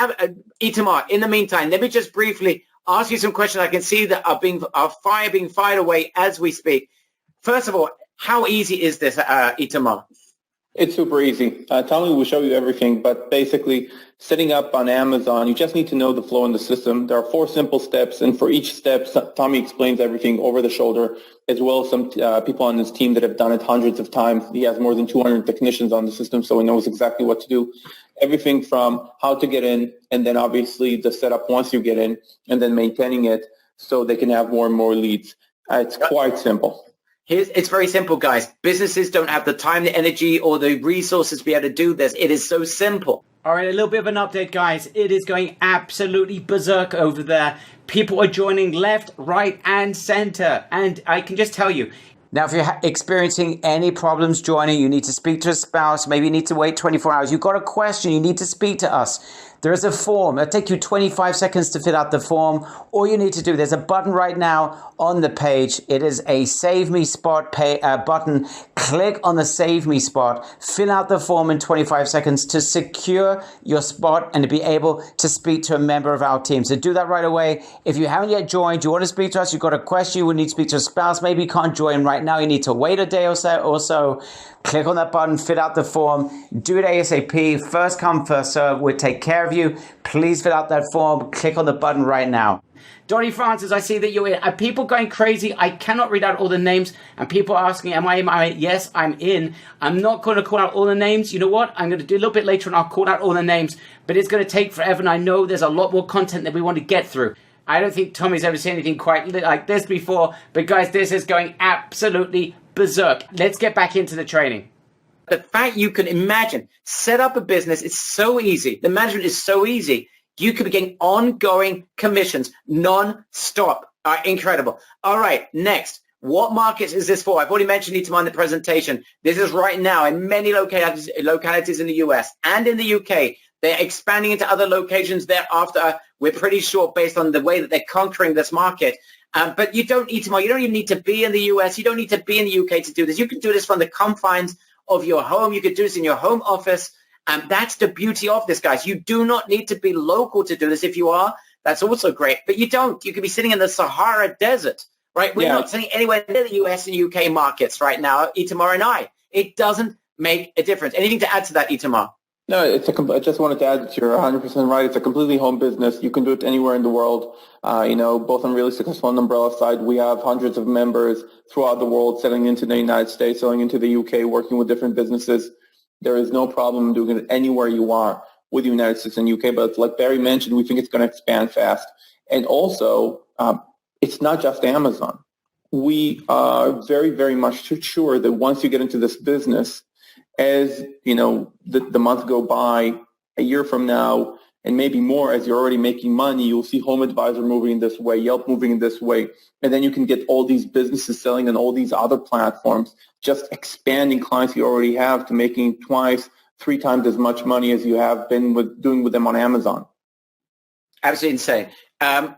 Itamar, in the meantime, let me just briefly ask you some questions. I can see that are being fired away as we speak. First of all, how easy is this, Itamar? It's super easy. Tommy will show you everything, but basically setting up on Amazon, you just need to know the flow in the system. There are 4 simple steps, and for each step, Tommy explains everything over the shoulder, as well as some people on his team that have done it hundreds of times. He has more than 200 technicians on the system, so he knows exactly what to do. Everything from how to get in, and then obviously the setup once you get in, and then maintaining it so they can have more and more leads. It's quite simple. It's very simple, guys. Businesses don't have the time, the energy, or the resources to be able to do this. It is so simple. All right, a little bit of an update, guys. It is going absolutely berserk over there. People are joining left, right, and center. And I can just tell you, now, if you're experiencing any problems joining, you need to speak to a spouse, maybe you need to wait 24 hours. You've got a question, you need to speak to us. there is a form. It'll take you 25 seconds to fill out the form. All you need to do, there's a button right now on the page. It is a Save Me Spot button. Click on the Save Me Spot. Fill out the form in 25 seconds to secure your spot and to be able to speak to a member of our team. So do that right away. If you haven't yet joined, you want to speak to us, you've got a question, you would need to speak to a spouse, maybe you can't join right now, you need to wait a day or so, click on that button, fill out the form, do it ASAP, first come, first serve, we'll take care of you. Please fill out that form, click on the button right now. Donnie Francis, I see that you're in. Are people going crazy? I cannot read out all the names. And people are asking, am I in? Yes, I'm in. I'm not going to call out all the names. You know what? I'm going to do a little bit later and I'll call out all the names. But it's going to take forever. And I know there's a lot more content that we want to get through. I don't think Tommy's ever seen anything quite like this before. But guys, this is going absolutely berserk. Let's get back into the training. The fact you can imagine, set up a business, it's so easy. The management is so easy. You could be getting ongoing commissions, non-stop. Incredible. All right, next. What markets is this for? I've already mentioned Itamar in the presentation. This is right now in many localities in the US and in the UK. They're expanding into other locations thereafter. We're pretty sure based on the way that they're conquering this market. But you don't, Itamar, you don't even need to be in the US. You don't need to be in the UK to do this. You can do this from the confines of your home. You could do this in your home office. And that's the beauty of this, guys. You do not need to be local to do this. If you are, that's also great. But you don't. You could be sitting in the Sahara Desert, right? We're not sitting anywhere near the US and UK markets right now, Itamar and I. It doesn't make a difference. Anything to add to that, Itamar? No, I just wanted to add that you're 100% right. It's a completely home business. You can do it anywhere in the world. Both on Really Successful and Umbrella side, we have hundreds of members throughout the world selling into the United States, selling into the UK, working with different businesses. There is no problem doing it anywhere you are with the United States and UK. But like Barry mentioned, we think it's going to expand fast. And also, it's not just Amazon. We are very, very much sure that once you get into this business, as the months go by, a year from now, and maybe more, as you're already making money, you'll see HomeAdvisor moving in this way, Yelp moving in this way, and then you can get all these businesses selling on all these other platforms, just expanding clients you already have to making 2x, 3x as much money as you have been doing with them on Amazon. Absolutely insane.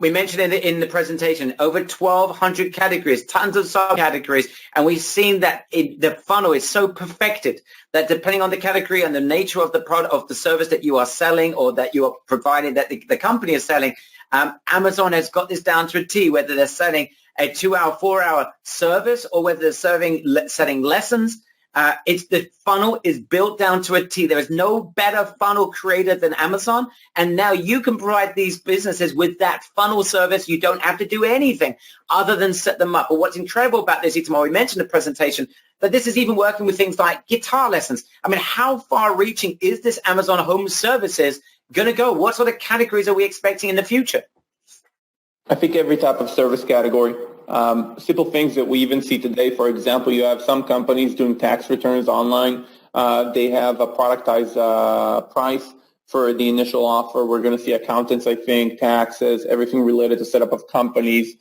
We mentioned in the presentation over 1,200 categories, tons of subcategories, and we've seen that the funnel is so perfected that depending on the category and the nature of the product, of the service that you are selling or that you are providing, that the company is selling, Amazon has got this down to a T, whether they're selling a 2-hour, 4-hour service or whether they're selling lessons. The funnel is built down to a T. There is no better funnel creator than Amazon. And now you can provide these businesses with that funnel service. You don't have to do anything other than set them up. But what's incredible about this, Itamar, we mentioned in the presentation, that this is even working with things like guitar lessons. I mean, how far reaching is this Amazon Home Services going to go? What sort of categories are we expecting in the future? I think every type of service category. Simple things that we even see today. For example, you have some companies doing tax returns online. They have a productized price for the initial offer. We're going to see accountants, I think, taxes, everything related to setup of companies.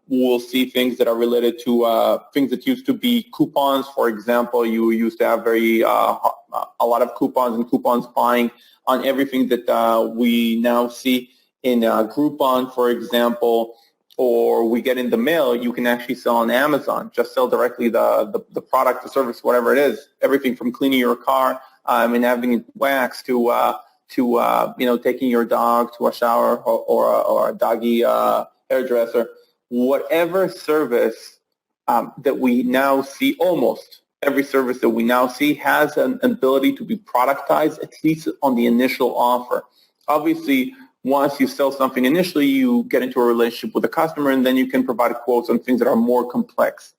We'll see things that are related to things that used to be coupons. For example, you used to have a lot of coupons and coupons buying on everything that we now see in Groupon, for example, or we get in the mail. You can actually sell on Amazon. Just sell directly the product, the service, whatever it is. Everything from cleaning your car and having it waxed to taking your dog to a shower or a doggy hairdresser. Whatever service that we now see, almost every service that we now see has an ability to be productized, at least on the initial offer. Obviously, once you sell something initially, you get into a relationship with the customer, and then you can provide quotes on things that are more complex.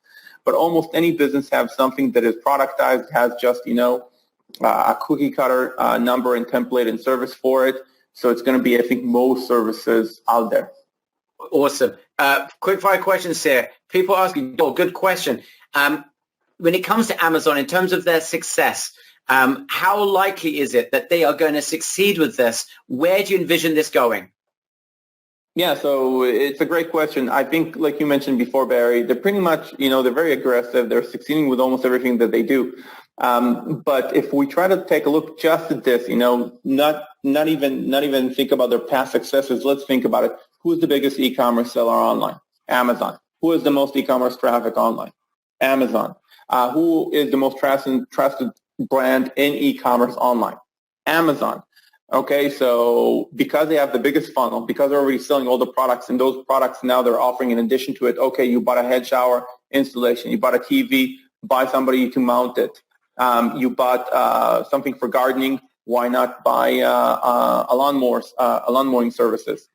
But almost any business has something that is productized, has just, a cookie cutter number and template and service for it. So it's going to be, I think, most services out there. Awesome. Quick fire questions here. People asking, good question. When it comes to Amazon, in terms of their success, how likely is it that they are going to succeed with this? Where do you envision this going? Yeah, so it's a great question. I think, like you mentioned before, Barry, they're pretty much, they're very aggressive. They're succeeding with almost everything that they do. But if we try to take a look just at this, not not even think about their past successes. Let's think about it. Who's the biggest e-commerce seller online? Amazon. Who is the most e-commerce traffic online? Amazon. Who is the most trusted brand in e-commerce online? Amazon. Okay, so because they have the biggest funnel, because they're already selling all the products, and those products now they're offering in addition to it, okay, you bought a head shower installation, you bought a TV, buy somebody to mount it. You bought something for gardening, why not buy a lawn mowing services?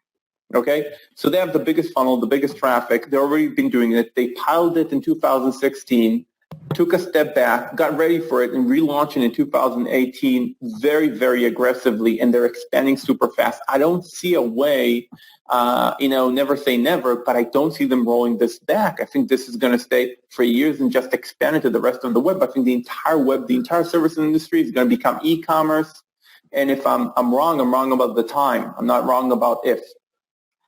Okay, so they have the biggest funnel, the biggest traffic. They've already been doing it. They piloted it in 2016, took a step back, got ready for it, and relaunched it in 2018 very, very aggressively, and they're expanding super fast. I don't see a way, never say never, but I don't see them rolling this back. I think this is going to stay for years and just expand into the rest of the web. I think the entire web, the entire service industry is going to become e-commerce. And if I'm wrong, I'm wrong about the time. I'm not wrong about if.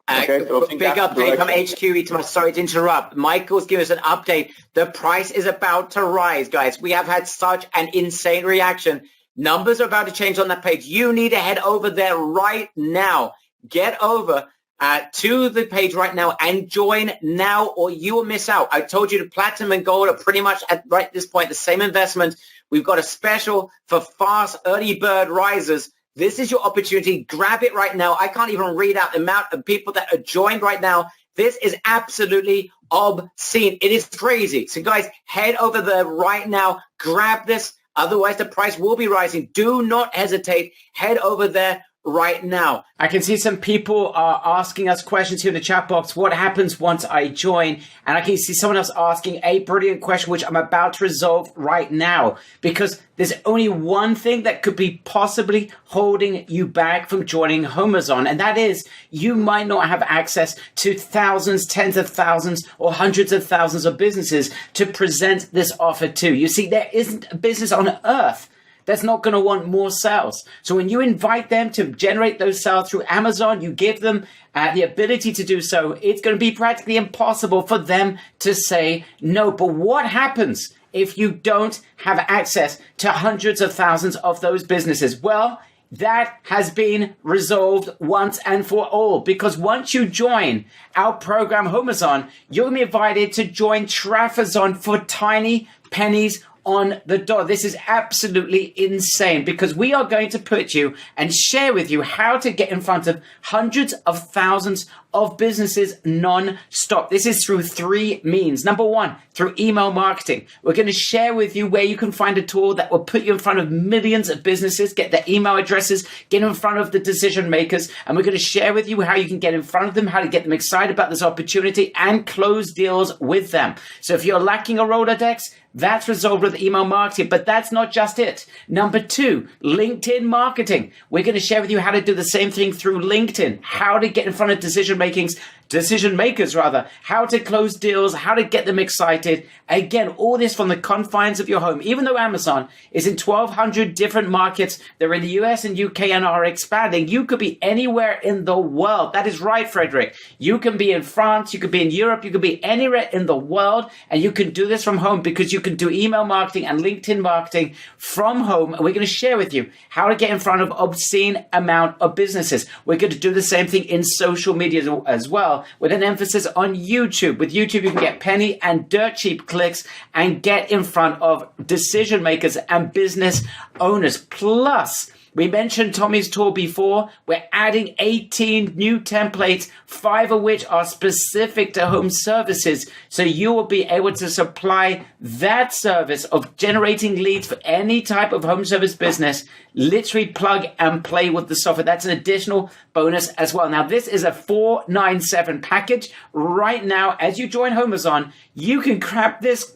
Okay, so big update from HQ. Sorry to interrupt. Michael's giving us an update. The price is about to rise, guys. We have had such an insane reaction. Numbers are about to change on that page. You need to head over there right now. Get over to the page right now and join now, or you will miss out. I told you the platinum and gold are pretty much at right this point the same investment. We've got a special for fast early bird risers. This is your opportunity. Grab it right now. I can't even read out the amount of people that are joined right now. This is absolutely obscene. It is crazy. So guys, head over there right now. Grab this. Otherwise, the price will be rising. Do not hesitate. Head over there right now. I can see some people are asking us questions here in the chat box. What happens once I join? And I can see someone else asking a brilliant question, which I'm about to resolve right now, because there's only one thing that could be possibly holding you back from joining HomeZon, and that is you might not have access to thousands, tens of thousands, or hundreds of thousands of businesses to present this offer to. You see, there isn't a business on earth that's not going to want more sales. So when you invite them to generate those sales through Amazon, you give them the ability to do so, it's going to be practically impossible for them to say no. But what happens if you don't have access to hundreds of thousands of those businesses? Well, that has been resolved once and for all, because once you join our program HomeZon, you'll be invited to join Trafazon for tiny pennies on the dollar. This is absolutely insane, because we are going to put you and share with you how to get in front of hundreds of thousands of businesses non-stop. This is through three means. Number one, through email marketing. We're going to share with you where you can find a tool that will put you in front of millions of businesses, get their email addresses, get in front of the decision makers, and we're going to share with you how you can get in front of them, how to get them excited about this opportunity and close deals with them. So if you're lacking a Rolodex, that's resolved with email marketing, but that's not just it. Number two, LinkedIn marketing. We're going to share with you how to do the same thing through LinkedIn, how to get in front of decision makers, how to close deals, how to get them excited. Again, all this from the confines of your home. Even though Amazon is in 1,200 different markets, they're in the US and UK and are expanding, you could be anywhere in the world. That is right, Frederick. You can be in France, you could be in Europe, you could be anywhere in the world, and you can do this from home because you can do email marketing and LinkedIn marketing from home. And we're going to share with you how to get in front of obscene amount of businesses. We're going to do the same thing in social media as well, with an emphasis on YouTube. With YouTube, you can get penny and dirt cheap clicks and get in front of decision makers and business owners. Plus, we mentioned Tommy's tool before. We're adding 18 new templates, 5 of which are specific to home services. So you will be able to supply that service of generating leads for any type of home service business, literally plug and play with the software. That's an additional bonus as well. Now, this is a $497 package. Right now, as you join HomeZon, you can grab this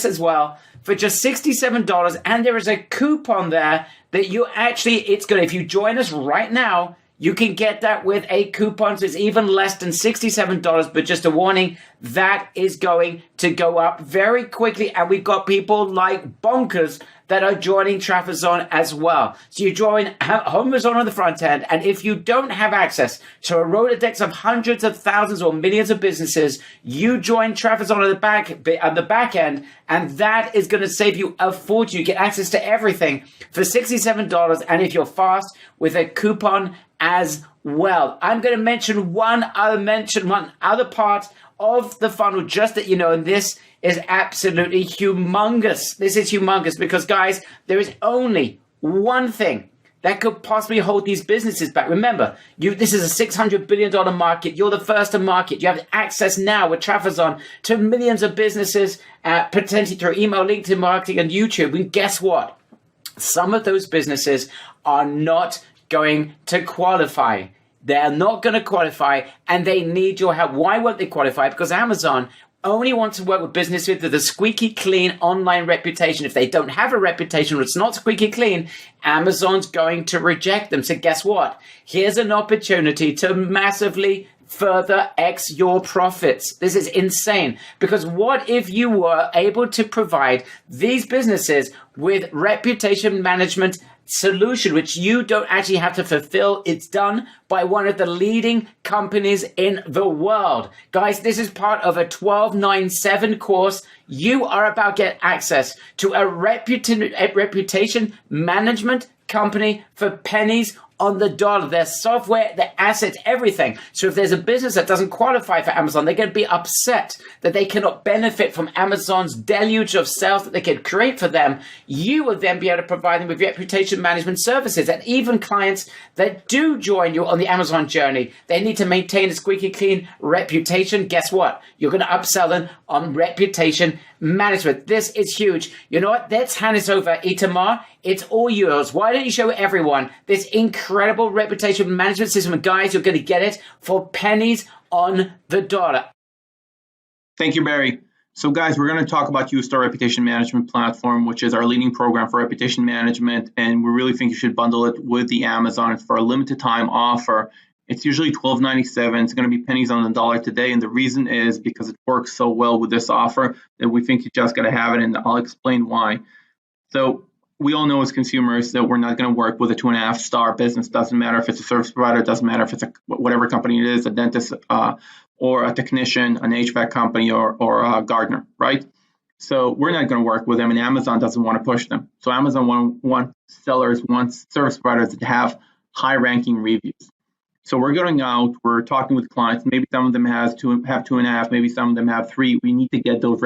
as well for just $67, and there is a coupon there that if you join us right now, you can get that with a coupon. So it's even less than $67, but just a warning, that is going to go up very quickly. And we've got people like Bonkers that are joining Traffic-Zone as well. So you join HomeZone on the front end, and if you don't have access to a Rolodex of hundreds of thousands or millions of businesses, you join Traffic-Zone on the back end, and that is going to save you a fortune. You get access to everything for $67, and if you're fast, with a coupon as well. I'm going to mention one other part of the funnel, just that you know, and this is absolutely humongous. This is humongous because, guys, there is only one thing that could possibly hold these businesses back. Remember, this is a $600 billion market. You're the first to market. You have access now with Traffic-Zone to millions of businesses, potentially through email, LinkedIn marketing, and YouTube. And guess what? Some of those businesses are not going to qualify. They're not going to qualify, and they need your help. Why won't they qualify? Because Amazon only wants to work with businesses with a squeaky clean online reputation. If they don't have a reputation or it's not squeaky clean, Amazon's going to reject them. So guess what? Here's an opportunity to massively further X your profits. This is insane, because what if you were able to provide these businesses with reputation management solution, which you don't actually have to fulfill? It's done by one of the leading companies in the world. Guys, this is part of a 1297 course. You are about to get access to a reputation management company for pennies on the dollar. Their software, their assets, everything. So if there's a business that doesn't qualify for Amazon, they're going to be upset that they cannot benefit from Amazon's deluge of sales that they can create for them. You will then be able to provide them with reputation management services. And even clients that do join you on the Amazon journey, they need to maintain a squeaky clean reputation. Guess what? You're going to upsell them on reputation management. This is huge. You know what? Let's hand this over. Itamar, it's all yours. Why don't you show everyone this incredible reputation management system? And guys, you're going to get it for pennies on the dollar. Thank you, Barry. So guys, we're going to talk about Ustar Reputation Management Platform, which is our leading program for reputation management. And we really think you should bundle it with the Amazon. It's for a limited time offer. It's usually $12.97. It's going to be pennies on the dollar today. And the reason is because it works so well with this offer that we think you just got to have it. And I'll explain why. So we all know as consumers that we're not going to work with a 2.5-star business. Doesn't matter if it's a service provider. Doesn't matter if it's whatever company it is, a dentist or a technician, an HVAC company or a gardener, right? So we're not going to work with them, and Amazon doesn't want to push them. So Amazon wants sellers, wants service providers to have high-ranking reviews. So we're going out, we're talking with clients. Maybe some of them have 2.5, maybe some of them have 3. We need to get that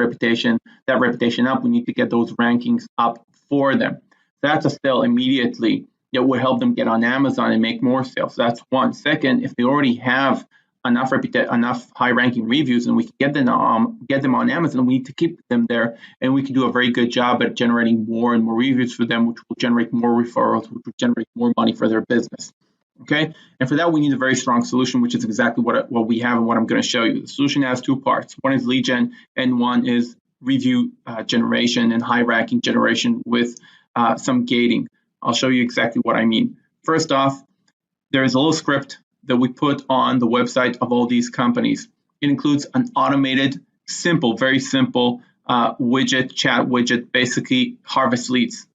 reputation up. We need to get those rankings up for them. That's a sale immediately that would help them get on Amazon and make more sales. So that's one. Second, if they already have enough high-ranking reviews and we can get them on Amazon, we need to keep them there, and we can do a very good job at generating more and more reviews for them, which will generate more referrals, which will generate more money for their business. Okay, and for that we need a very strong solution, which is exactly what we have and what I'm going to show you. The solution has 2 parts. One is lead gen, and one is review generation and high-ranking generation with some gating. I'll show you exactly what I mean. First off, there is a little script that we put on the website of all these companies. It includes an automated, very simple chat widget, basically harvest leads.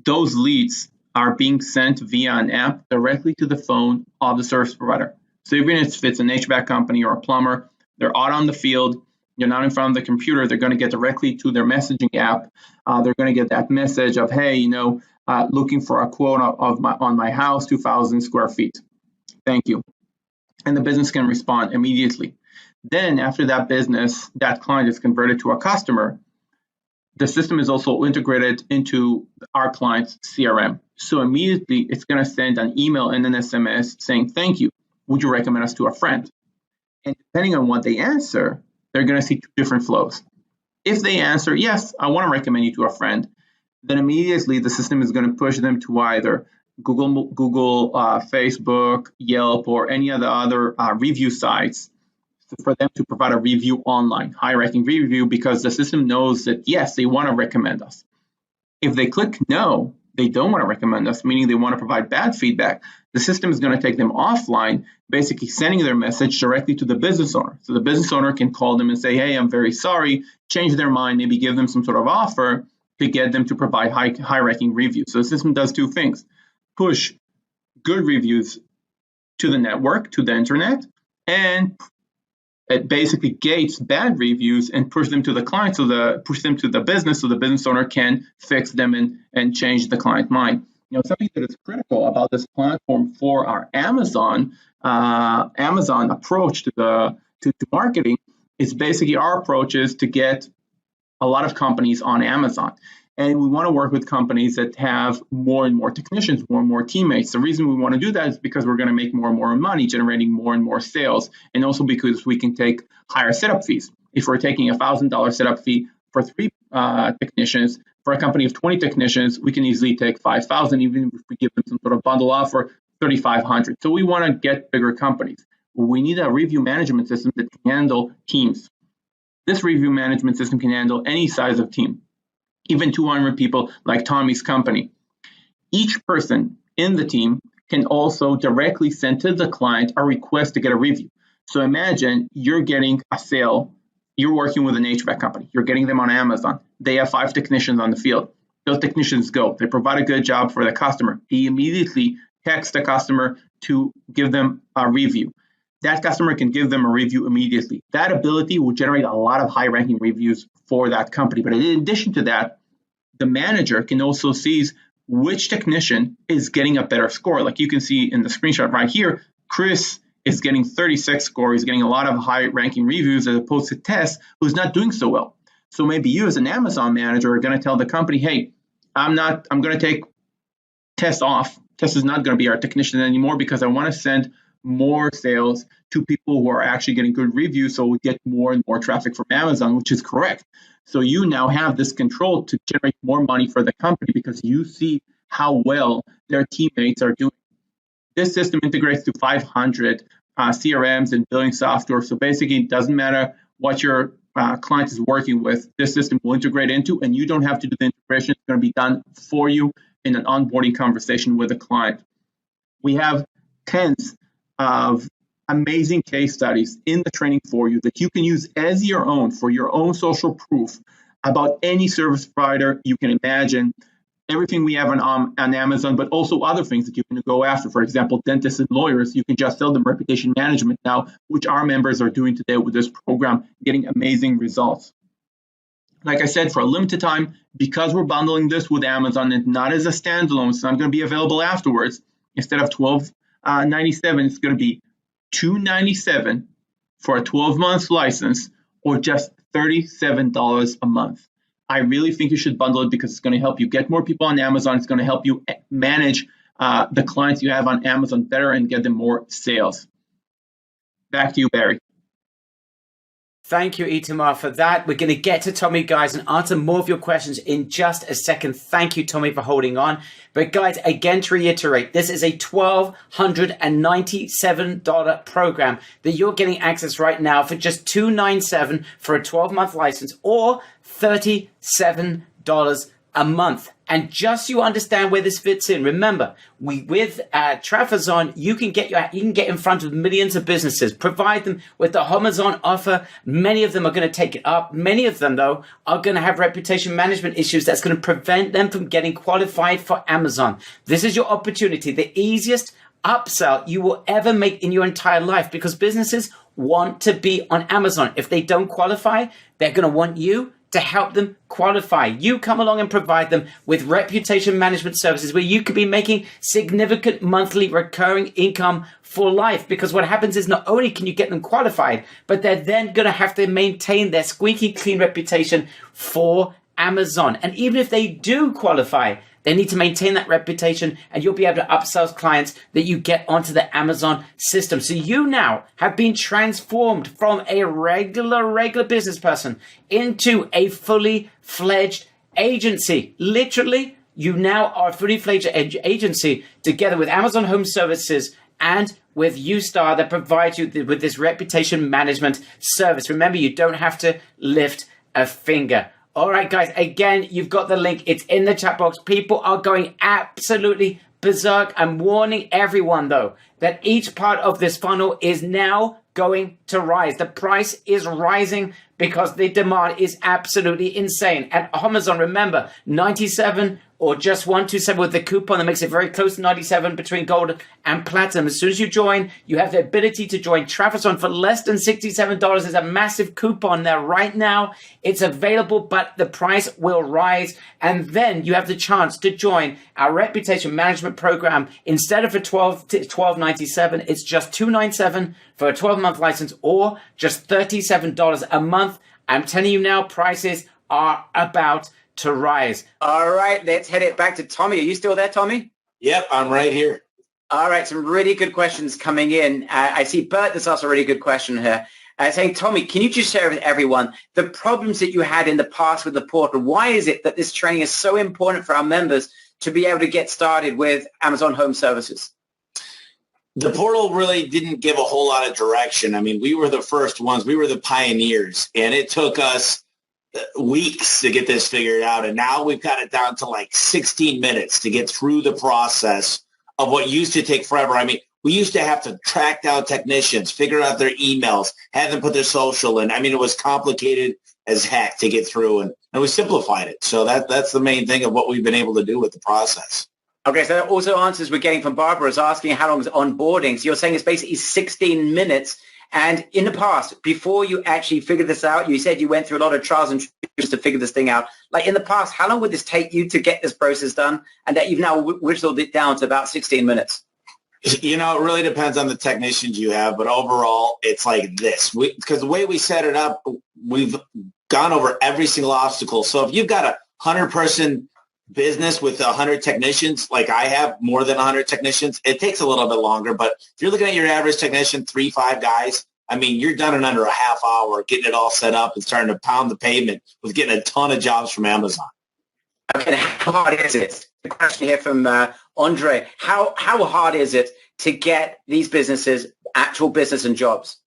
Those leads are being sent via an app directly to the phone of the service provider. So even if it's an HVAC company or a plumber, they're out on the field, you're not in front of the computer, they're going to get directly to their messaging app. They're going to get that message of, hey, looking for a quote on my house, 2,000 square feet. Thank you. And the business can respond immediately. Then after that client is converted to a customer, the system is also integrated into our client's CRM. So immediately it's going to send an email and an SMS saying, thank you. Would you recommend us to a friend? And depending on what they answer, they're going to see 2 different flows. If they answer, yes, I want to recommend you to a friend, then immediately the system is going to push them to either Google, Facebook, Yelp, or any of the other review sites for them to provide a review online, high-ranking review, because the system knows that, yes, they want to recommend us. If they click no, they don't want to recommend us, meaning they want to provide bad feedback, the system is going to take them offline, basically sending their message directly to the business owner. So the business owner can call them and say, hey, I'm very sorry, change their mind, maybe give them some sort of offer. to get them to provide high-ranking reviews. So the system does two things: push good reviews to the network, to the internet, and it basically gates bad reviews and push them to the client, push them to the business, so the business owner can fix them and change the client mind. Something that is critical about this platform for our Amazon approach to marketing is basically our approach is to get a lot of companies on Amazon. And we want to work with companies that have more and more technicians, more and more teammates. The reason we want to do that is because we're going to make more and more money, generating more and more sales, and also because we can take higher setup fees. If we're taking a $1,000 setup fee for 3 technicians, for a company of 20 technicians, we can easily take $5,000, even if we give them some sort of bundle offer, $3,500. So we want to get bigger companies. We need a review management system that can handle teams. This review management system can handle any size of team, even 200 people like Tommy's company. Each person in the team can also directly send to the client a request to get a review. So imagine you're getting a sale. You're working with an HVAC company. You're getting them on Amazon. They have 5 technicians on the field. Those technicians go. They provide a good job for the customer. He immediately texts the customer to give them a review. That customer can give them a review immediately. That ability will generate a lot of high-ranking reviews for that company. But in addition to that, the manager can also see which technician is getting a better score. Like you can see in the screenshot right here, Chris is getting 36 score. He's getting a lot of high-ranking reviews as opposed to Tess, who's not doing so well. So maybe you as an Amazon manager are going to tell the company, hey, I'm going to take Tess off. Tess is not going to be our technician anymore because I want to send more sales to people who are actually getting good reviews, so we get more and more traffic from Amazon, which is correct. So you now have this control to generate more money for the company because you see how well their teammates are doing. This system integrates to 500 CRMs and billing software. So basically, it doesn't matter what your client is working with. This system will integrate into, and you don't have to do the integration. It's going to be done for you in an onboarding conversation with a client. We have tens of amazing case studies in the training for you that you can use as your own for your own social proof about any service provider you can imagine. Everything we have on Amazon, but also other things that you can go after. For example, dentists and lawyers, you can just sell them reputation management now, which our members are doing today with this program, getting amazing results. Like I said, for a limited time, because we're bundling this with Amazon and not as a standalone, it's not going to be available afterwards. Instead of $12.97, it's going to be $2.97 for a 12-month license, or just $37 a month. I really think you should bundle it because it's going to help you get more people on Amazon. It's going to help you manage the clients you have on Amazon better and get them more sales. Back to you, Barry. Thank you, Itamar, for that. We're going to get to Tommy, guys, and answer more of your questions in just a second. Thank you, Tommy, for holding on. But guys, again, to reiterate, this is a $1,297 program that you're getting access right now for just $297 for a 12-month license, or $37 a month. And just so you understand where this fits in, remember, with Trafazon, you can get in front of millions of businesses, provide them with the Homazon offer. Many of them are going to take it up. Many of them, though, are going to have reputation management issues that's going to prevent them from getting qualified for Amazon. This is your opportunity, the easiest upsell you will ever make in your entire life, because businesses want to be on Amazon. If they don't qualify, they're going to want you to help them qualify. You come along and provide them with reputation management services where you could be making significant monthly recurring income for life. Because what happens is not only can you get them qualified, but they're then going to have to maintain their squeaky clean reputation for Amazon. And even if they do qualify, they need to maintain that reputation, and you'll be able to upsell clients that you get onto the Amazon system. So you now have been transformed from a regular business person into a fully fledged agency. Literally, you now are a fully fledged agency together with Amazon Home Services and with Ustar that provides you with this reputation management service. Remember, you don't have to lift a finger. All right, guys, again, you've got the link. It's in the chat box. People are going absolutely berserk. I'm warning everyone, though, that each part of this funnel is now going to rise. The price is rising because the demand is absolutely insane. At Amazon, remember, 97 or just 127 with the coupon that makes it very close to 97 between gold and platinum. As soon as you join, you have the ability to join TraffordZone for less than $67. There's a massive coupon there right now. It's available, but the price will rise. And then you have the chance to join our reputation management program. Instead of a $12.97, it's just $297 for a 12-month license or just $37 a month. I'm telling you now, prices are about to rise. All right, let's head it back to Tommy. Are you still there, Tommy? Yep, I'm right here. All right, some really good questions coming in. I see Bert has asked a really good question here. Saying, Tommy, can you just share with everyone the problems that you had in the past with the portal? Why is it that this training is so important for our members to be able to get started with Amazon Home Services? The portal really didn't give a whole lot of direction. I mean, we were the first ones. We were the pioneers, and it took us weeks to get this figured out. And now we've got it down to like 16 minutes to get through the process of what used to take forever. I mean, we used to have to track down technicians, figure out their emails, have them put their social in. I mean, it was complicated as heck to get through, and we simplified it. So that's the main thing of what we've been able to do with the process. Okay, so that also answers we're getting from Barbara is asking how long is onboarding. So you're saying it's basically 16 minutes. And in the past, before you actually figured this out, you said you went through a lot of trials and tribulations to figure this thing out. Like in the past, how long would this take you to get this process done? And that you've now whittled it down to about 16 minutes? You know, it really depends on the technicians you have. But overall, it's like this. Because the way we set it up, we've gone over every single obstacle. So if you've got a 100-person business with 100 technicians, like I have more than 100 technicians, it takes a little bit longer. But if you're looking at your average technician, 3-5 guys, I mean, you're done in under a half hour getting it all set up and starting to pound the pavement with getting a ton of jobs from Amazon. Okay, how hard is it? The question here from Andre. How hard is it to get these businesses actual business and jobs?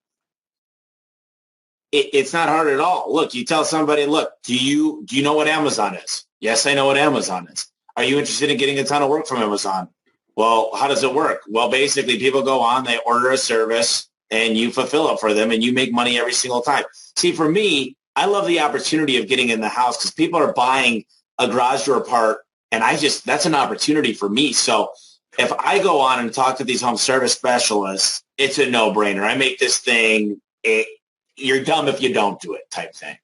It's not hard at all. Look, you tell somebody, look, do you know what Amazon is? Yes, I know what Amazon is. Are you interested in getting a ton of work from Amazon? Well, how does it work? Well, basically, people go on, they order a service, and you fulfill it for them, and you make money every single time. See, for me, I love the opportunity of getting in the house because people are buying a garage door part, and that's an opportunity for me. So if I go on and talk to these home service specialists, it's a no-brainer. I make this thing, you're dumb if you don't do it type thing.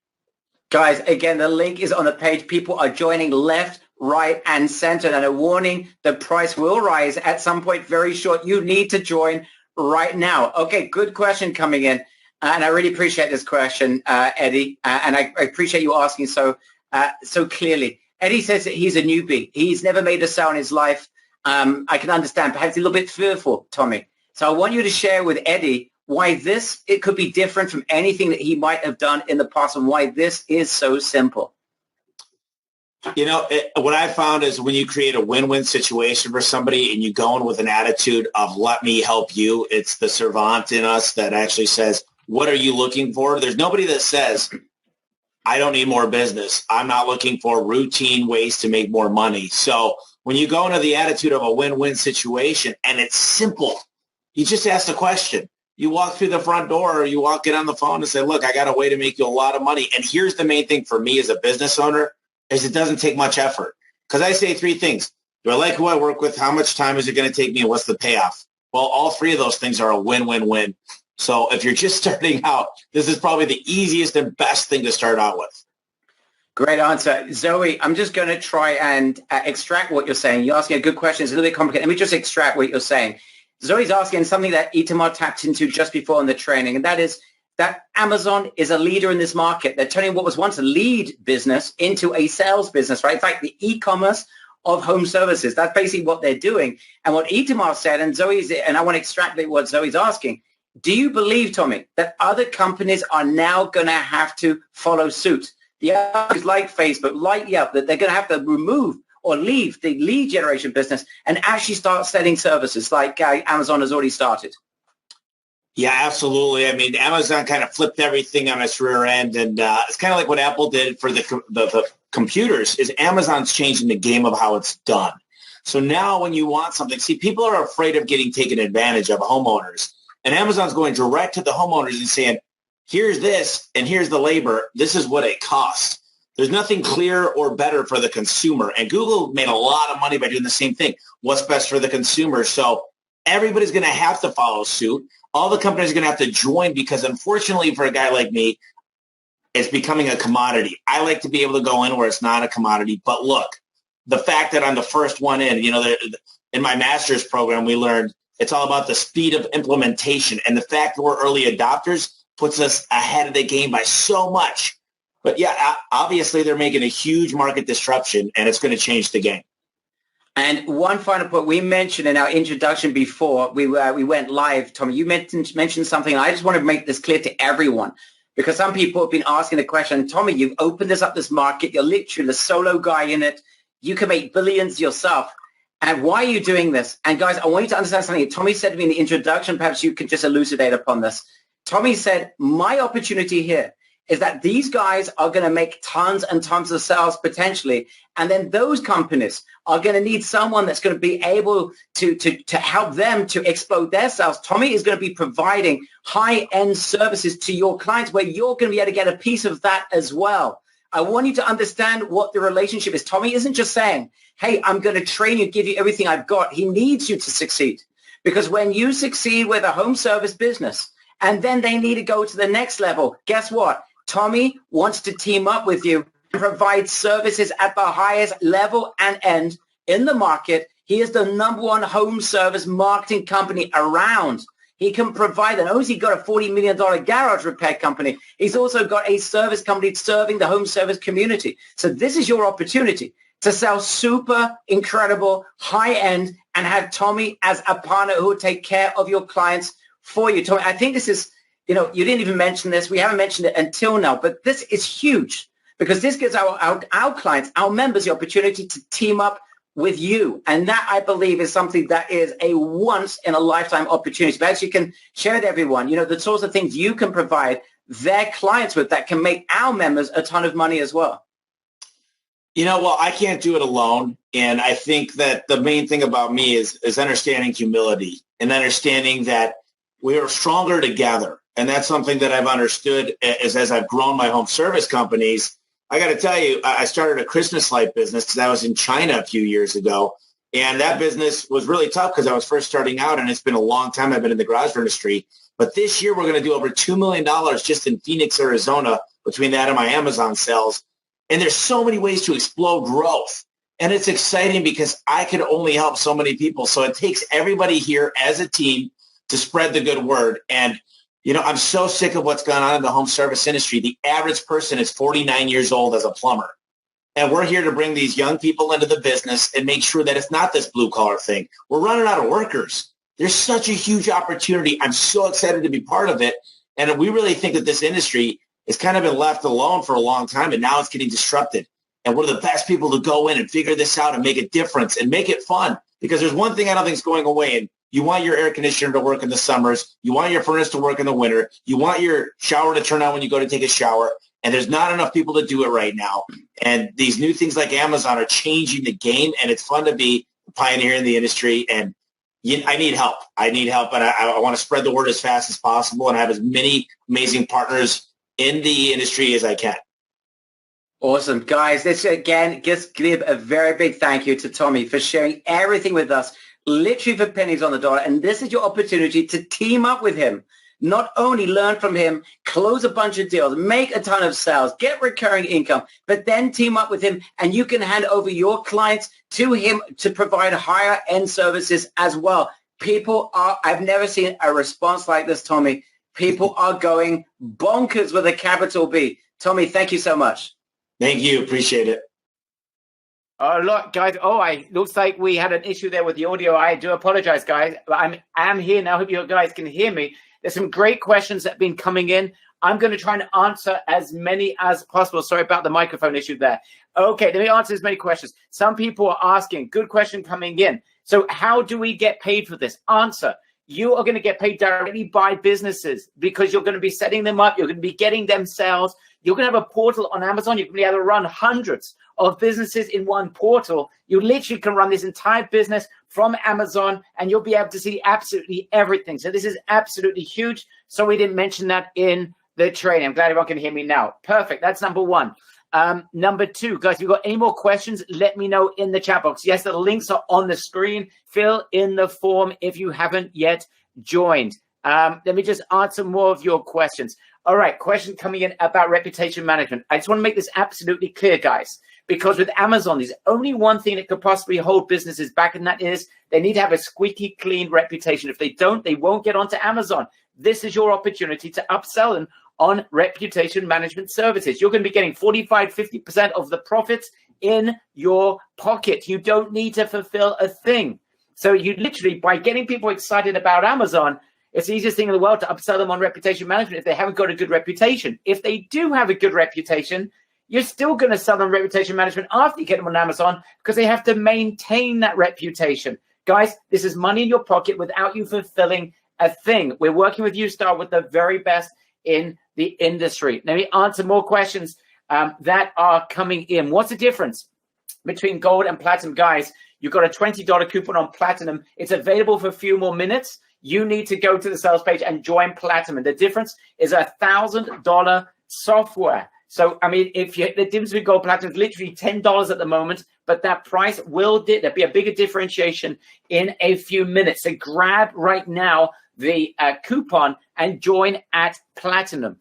Guys, again, the link is on the page. People are joining left, right, and center. And a warning, the price will rise at some point very short. You need to join right now. Okay, good question coming in. And I really appreciate this question, Eddie. And I appreciate you asking so clearly. Eddie says that he's a newbie. He's never made a sale in his life. I can understand. Perhaps a little bit fearful, Tommy. So I want you to share with Eddie why it could be different from anything that he might have done in the past and why this is so simple. You know, what I found is when you create a win-win situation for somebody and you go in with an attitude of let me help you, it's the servant in us that actually says, what are you looking for? There's nobody that says, I don't need more business. I'm not looking for routine ways to make more money. So when you go into the attitude of a win-win situation and it's simple, you just ask the question. You walk through the front door or you get on the phone and say, look, I got a way to make you a lot of money. And here's the main thing for me as a business owner is it doesn't take much effort. Because I say 3 things. Do I like who I work with? How much time is it going to take me? And what's the payoff? Well, all 3 of those things are a win-win-win. So if you're just starting out, this is probably the easiest and best thing to start out with. Great answer. Zoe, I'm just going to try and extract what you're saying. You're asking a good question. It's a little bit complicated. Let me just extract what you're saying. Zoe's asking something that Itamar tapped into just before in the training, and that is that Amazon is a leader in this market. They're turning what was once a lead business into a sales business, right? It's like the e-commerce of home services. That's basically what they're doing. And what Itamar said, and I want to extrapolate what Zoe's asking, do you believe, Tommy, that other companies are now going to have to follow suit? The others like Facebook, like Yelp, that they're going to have to remove or leave the lead generation business and actually start selling services like Amazon has already started? Yeah, absolutely. I mean, Amazon kind of flipped everything on its rear end, and it's kind of like what Apple did for the computers is Amazon's changing the game of how it's done. So now when you want something, see, people are afraid of getting taken advantage of, homeowners, and Amazon's going direct to the homeowners and saying, here's this and here's the labor. This is what it costs. There's nothing clearer or better for the consumer. And Google made a lot of money by doing the same thing. What's best for the consumer? So everybody's going to have to follow suit. All the companies are going to have to join because unfortunately for a guy like me, it's becoming a commodity. I like to be able to go in where it's not a commodity. But look, the fact that I'm the first one in, in my master's program, we learned it's all about the speed of implementation. And the fact that we're early adopters puts us ahead of the game by so much. But yeah, obviously they're making a huge market disruption, and it's going to change the game. And one final point we mentioned in our introduction before we went live, Tommy, you mentioned something. I just want to make this clear to everyone because some people have been asking the question, Tommy, you've opened this market. You're literally the solo guy in it. You can make billions yourself. And why are you doing this? And guys, I want you to understand something. Tommy said to me in the introduction, perhaps you could just elucidate upon this. Tommy said, my opportunity here is that these guys are going to make tons and tons of sales potentially. And then those companies are going to need someone that's going to be able to help them to explode their sales. Tommy is going to be providing high-end services to your clients where you're going to be able to get a piece of that as well. I want you to understand what the relationship is. Tommy isn't just saying, hey, I'm going to train you, give you everything I've got. He needs you to succeed because when you succeed with a home service business and then they need to go to the next level, guess what? Tommy wants to team up with you and provide services at the highest level and end in the market. He is the number one home service marketing company around. He can provide, and only got a $40 million garage repair company. He's also got a service company serving the home service community. So this is your opportunity to sell super incredible high end and have Tommy as a partner who will take care of your clients for you. Tommy, I think this is, you didn't even mention this. We haven't mentioned it until now, but this is huge because this gives our clients, our members, the opportunity to team up with you. And that, I believe, is something that is a once-in-a-lifetime opportunity. Perhaps you can share with everyone, the sorts of things you can provide their clients with that can make our members a ton of money as well. Well, I can't do it alone. And I think that the main thing about me is understanding humility and understanding that we are stronger together. And that's something that I've understood as I've grown my home service companies. I got to tell you, I started a Christmas light business because I was in China a few years ago. And that business was really tough because I was first starting out, and it's been a long time I've been in the garage industry. But this year, we're going to do over $2 million just in Phoenix, Arizona, between that and my Amazon sales. And there's so many ways to explode growth. And it's exciting because I can only help so many people. So it takes everybody here as a team to spread the good word. And I'm so sick of what's going on in the home service industry. The average person is 49 years old as a plumber. And we're here to bring these young people into the business and make sure that it's not this blue collar thing. We're running out of workers. There's such a huge opportunity. I'm so excited to be part of it. And we really think that this industry has kind of been left alone for a long time, and now it's getting disrupted. And we're the best people to go in and figure this out and make a difference and make it fun. Because there's one thing I don't think is going away, and you want your air conditioner to work in the summers. You want your furnace to work in the winter. You want your shower to turn on when you go to take a shower. And there's not enough people to do it right now. And these new things like Amazon are changing the game. And it's fun to be a pioneer in the industry. And I need help. And I want to spread the word as fast as possible and have as many amazing partners in the industry as I can. Awesome. Guys, this again, just give a very big thank you to Tommy for sharing everything with us. Literally for pennies on the dollar. And this is your opportunity to team up with him. Not only learn from him, close a bunch of deals, make a ton of sales, get recurring income, but then team up with him and you can hand over your clients to him to provide higher end services as well. I've never seen a response like this, Tommy. People are going bonkers with a capital B. Tommy, thank you so much. Thank you. Appreciate it. Look, guys. Looks like we had an issue there with the audio. I do apologize, guys. I'm here now. I hope you guys can hear me. There's some great questions that have been coming in. I'm going to try and answer as many as possible. Sorry about the microphone issue there. Okay, let me answer as many questions. Some people are asking, good question coming in. So how do we get paid for this? Answer. You are going to get paid directly by businesses because you're going to be setting them up. You're going to be getting them sales. You're going to have a portal on Amazon. You're going to be able to run hundreds of businesses in one portal. You literally can run this entire business from Amazon and you'll be able to see absolutely everything. So this is absolutely huge. So we didn't mention that in the training. I'm glad everyone can hear me now. Perfect. That's number one. Number two, guys, if you've got any more questions, let me know in the chat box. Yes, the links are on the screen. Fill in the form if you haven't yet joined. Let me just answer more of your questions. All right, question coming in about reputation management. I just want to make this absolutely clear, guys, because with Amazon, there's only one thing that could possibly hold businesses back, and that is they need to have a squeaky clean reputation. If they don't, they won't get onto Amazon. This is your opportunity to upsell them on reputation management services. You're going to be getting 45, 50% of the profits in your pocket. You don't need to fulfill a thing. So you literally, by getting people excited about Amazon, it's the easiest thing in the world to upsell them on reputation management if they haven't got a good reputation. If they do have a good reputation, you're still going to sell them reputation management after you get them on Amazon because they have to maintain that reputation. Guys, this is money in your pocket without you fulfilling a thing. We're working with Ustar with the very best in the industry. Let me answer more questions that are coming in. What's the difference between gold and platinum? Guys, you've got a $20 coupon on platinum. It's available for a few more minutes. You need to go to the sales page and join platinum. The difference is $1,000 software. So, I mean, the difference between gold and platinum is literally $10 at the moment, but that price will there'll be a bigger differentiation in a few minutes. So grab right now the coupon and join at platinum.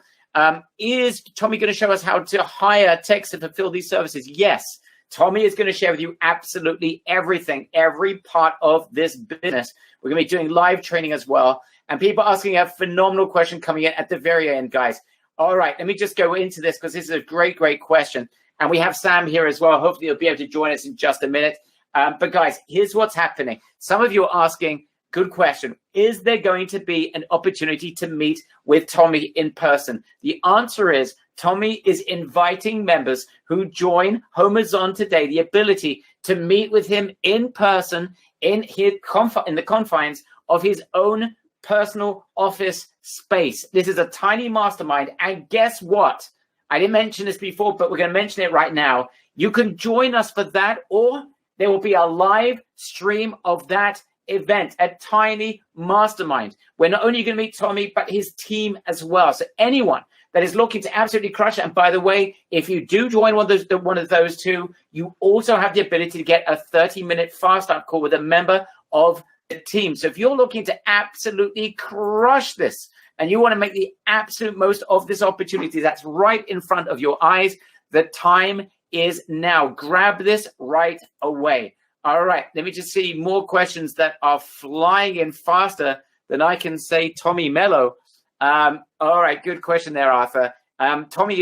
Is Tommy going to show us how to hire techs to fulfill these services? Yes. Tommy is going to share with you absolutely everything, every part of this business. We're going to be doing live training as well. And people asking a phenomenal question coming in at the very end, guys. All right, let me just go into this because this is a great, great question. And we have Sam here as well. Hopefully you'll be able to join us in just a minute. But guys, here's what's happening. Some of you are asking, good question, is there going to be an opportunity to meet with Tommy in person? The answer is Tommy is inviting members who join HomeZon today the ability to meet with him in person in the confines of his own personal office space. This is a tiny mastermind. And guess what? I didn't mention this before, but we're going to mention it right now. You can join us for that, or there will be a live stream of that event, a tiny mastermind. We're not only going to meet Tommy, but his team as well. So anyone that is looking to absolutely crush it. And by the way, if you do join one of those two, you also have the ability to get a 30-minute fast start call with a member of the team. So if you're looking to absolutely crush this and you want to make the absolute most of this opportunity that's right in front of your eyes, the time is now. Grab this right away. All right, let me just see more questions that are flying in faster than I can say Tommy Mello. All right, good question there, Arthur. Arthur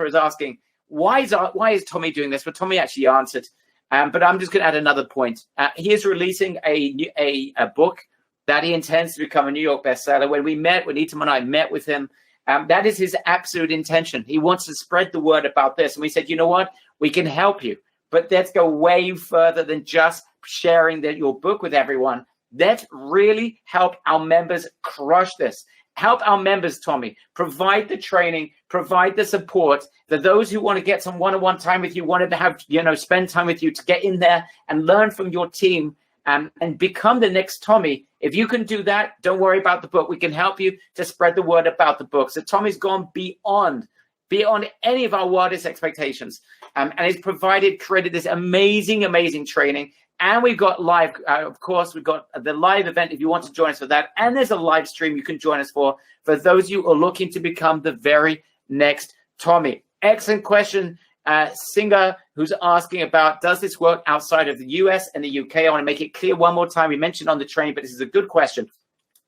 is asking, why is Tommy doing this? Well, Tommy actually answered, but I'm just going to add another point. He is releasing a book that he intends to become a New York bestseller. When Itam and I met with him, that is his absolute intention. He wants to spread the word about this. And we said, you know what? We can help you. But let's go way further than just sharing your book with everyone. Let's really help our members crush this. Help our members, Tommy. Provide the training, provide the support for those who want to get some one-on-one time with you, wanted to have, spend time with you to get in there and learn from your team and become the next Tommy. If you can do that, don't worry about the book. We can help you to spread the word about the book. So Tommy's gone beyond any of our wildest expectations. And he's created this amazing, amazing training. And we've got live, of course, we've got the live event if you want to join us for that. And there's a live stream you can join us for those of you who are looking to become the very next Tommy. Excellent question. Singer, who's asking about, does this work outside of the US and the UK? I want to make it clear one more time. We mentioned on the training, but this is a good question.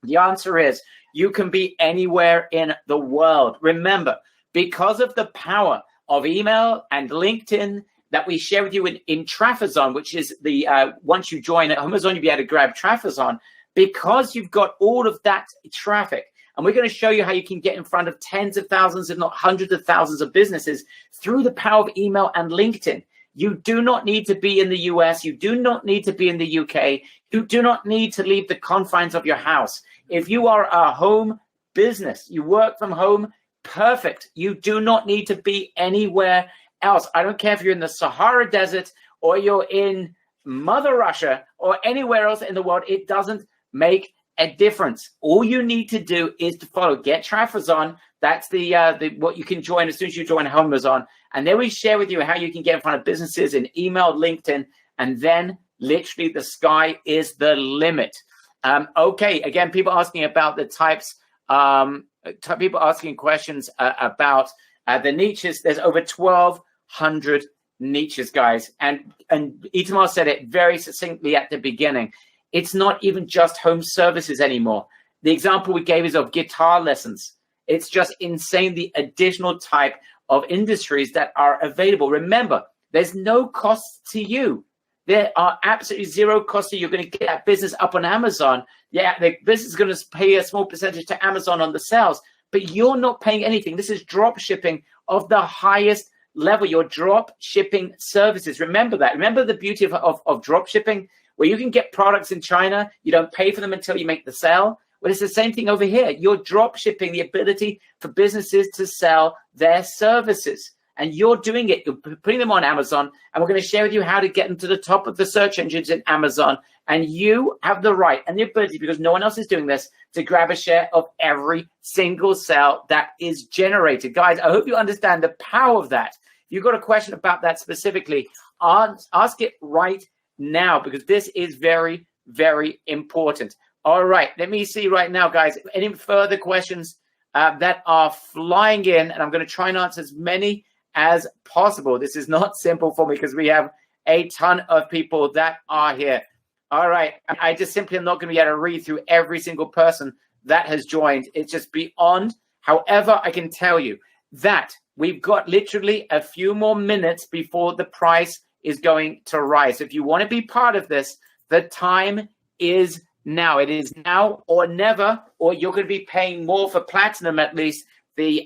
The answer is you can be anywhere in the world. Remember, because of the power of email and LinkedIn that we share with you in Trafazon, which is the once you join at HomeZon, you'll be able to grab Trafazon, because you've got all of that traffic. And we're going to show you how you can get in front of tens of thousands, if not hundreds of thousands of businesses through the power of email and LinkedIn. You do not need to be in the US. You do not need to be in the UK. You do not need to leave the confines of your house. If you are a home business, you work from home, perfect. You do not need to be anywhere else. I don't care if you're in the Sahara Desert or you're in Mother Russia or anywhere else in the world. It doesn't make a difference. All you need to do is to follow Get Trafazon. That's the what you can join as soon as you join Homazon. And then we share with you how you can get in front of businesses in email, LinkedIn, and then literally the sky is the limit. Okay, again, people asking about the types, people asking questions about the niches. There's over 1,200 niches, guys. And Itamar said it very succinctly at the beginning. It's not even just home services anymore. The example we gave is of guitar lessons. It's just insane the additional type of industries that are available. Remember, there's no cost to you. There are absolutely zero cost to you. You're going to get that business up on Amazon. Yeah, the business is going to pay a small percentage to Amazon on the sales, but you're not paying anything. This is drop shipping of the highest level, your drop shipping services. Remember that. Remember the beauty of drop shipping, where you can get products in China. You don't pay for them until you make the sale. Well, it's the same thing over here. You're drop shipping the ability for businesses to sell their services. And you're doing it. You're putting them on Amazon. And we're going to share with you how to get them to the top of the search engines in Amazon. And you have the right and the ability, because no one else is doing this, to grab a share of every single sale that is generated. Guys, I hope you understand the power of that. If you've got a question about that specifically, ask it right now, because this is very, very important. All right, let me see right now, guys, any further questions that are flying in, and I'm going to try and answer as many as possible. This is not simple for me because we have a ton of people that are here. All right, I just simply am not going to be able to read through every single person that has joined. It's just beyond. However, I can tell you that we've got literally a few more minutes before the price is going to rise. So if you want to be part of this, the time is now. It is now or never, or you're going to be paying more for platinum. At least the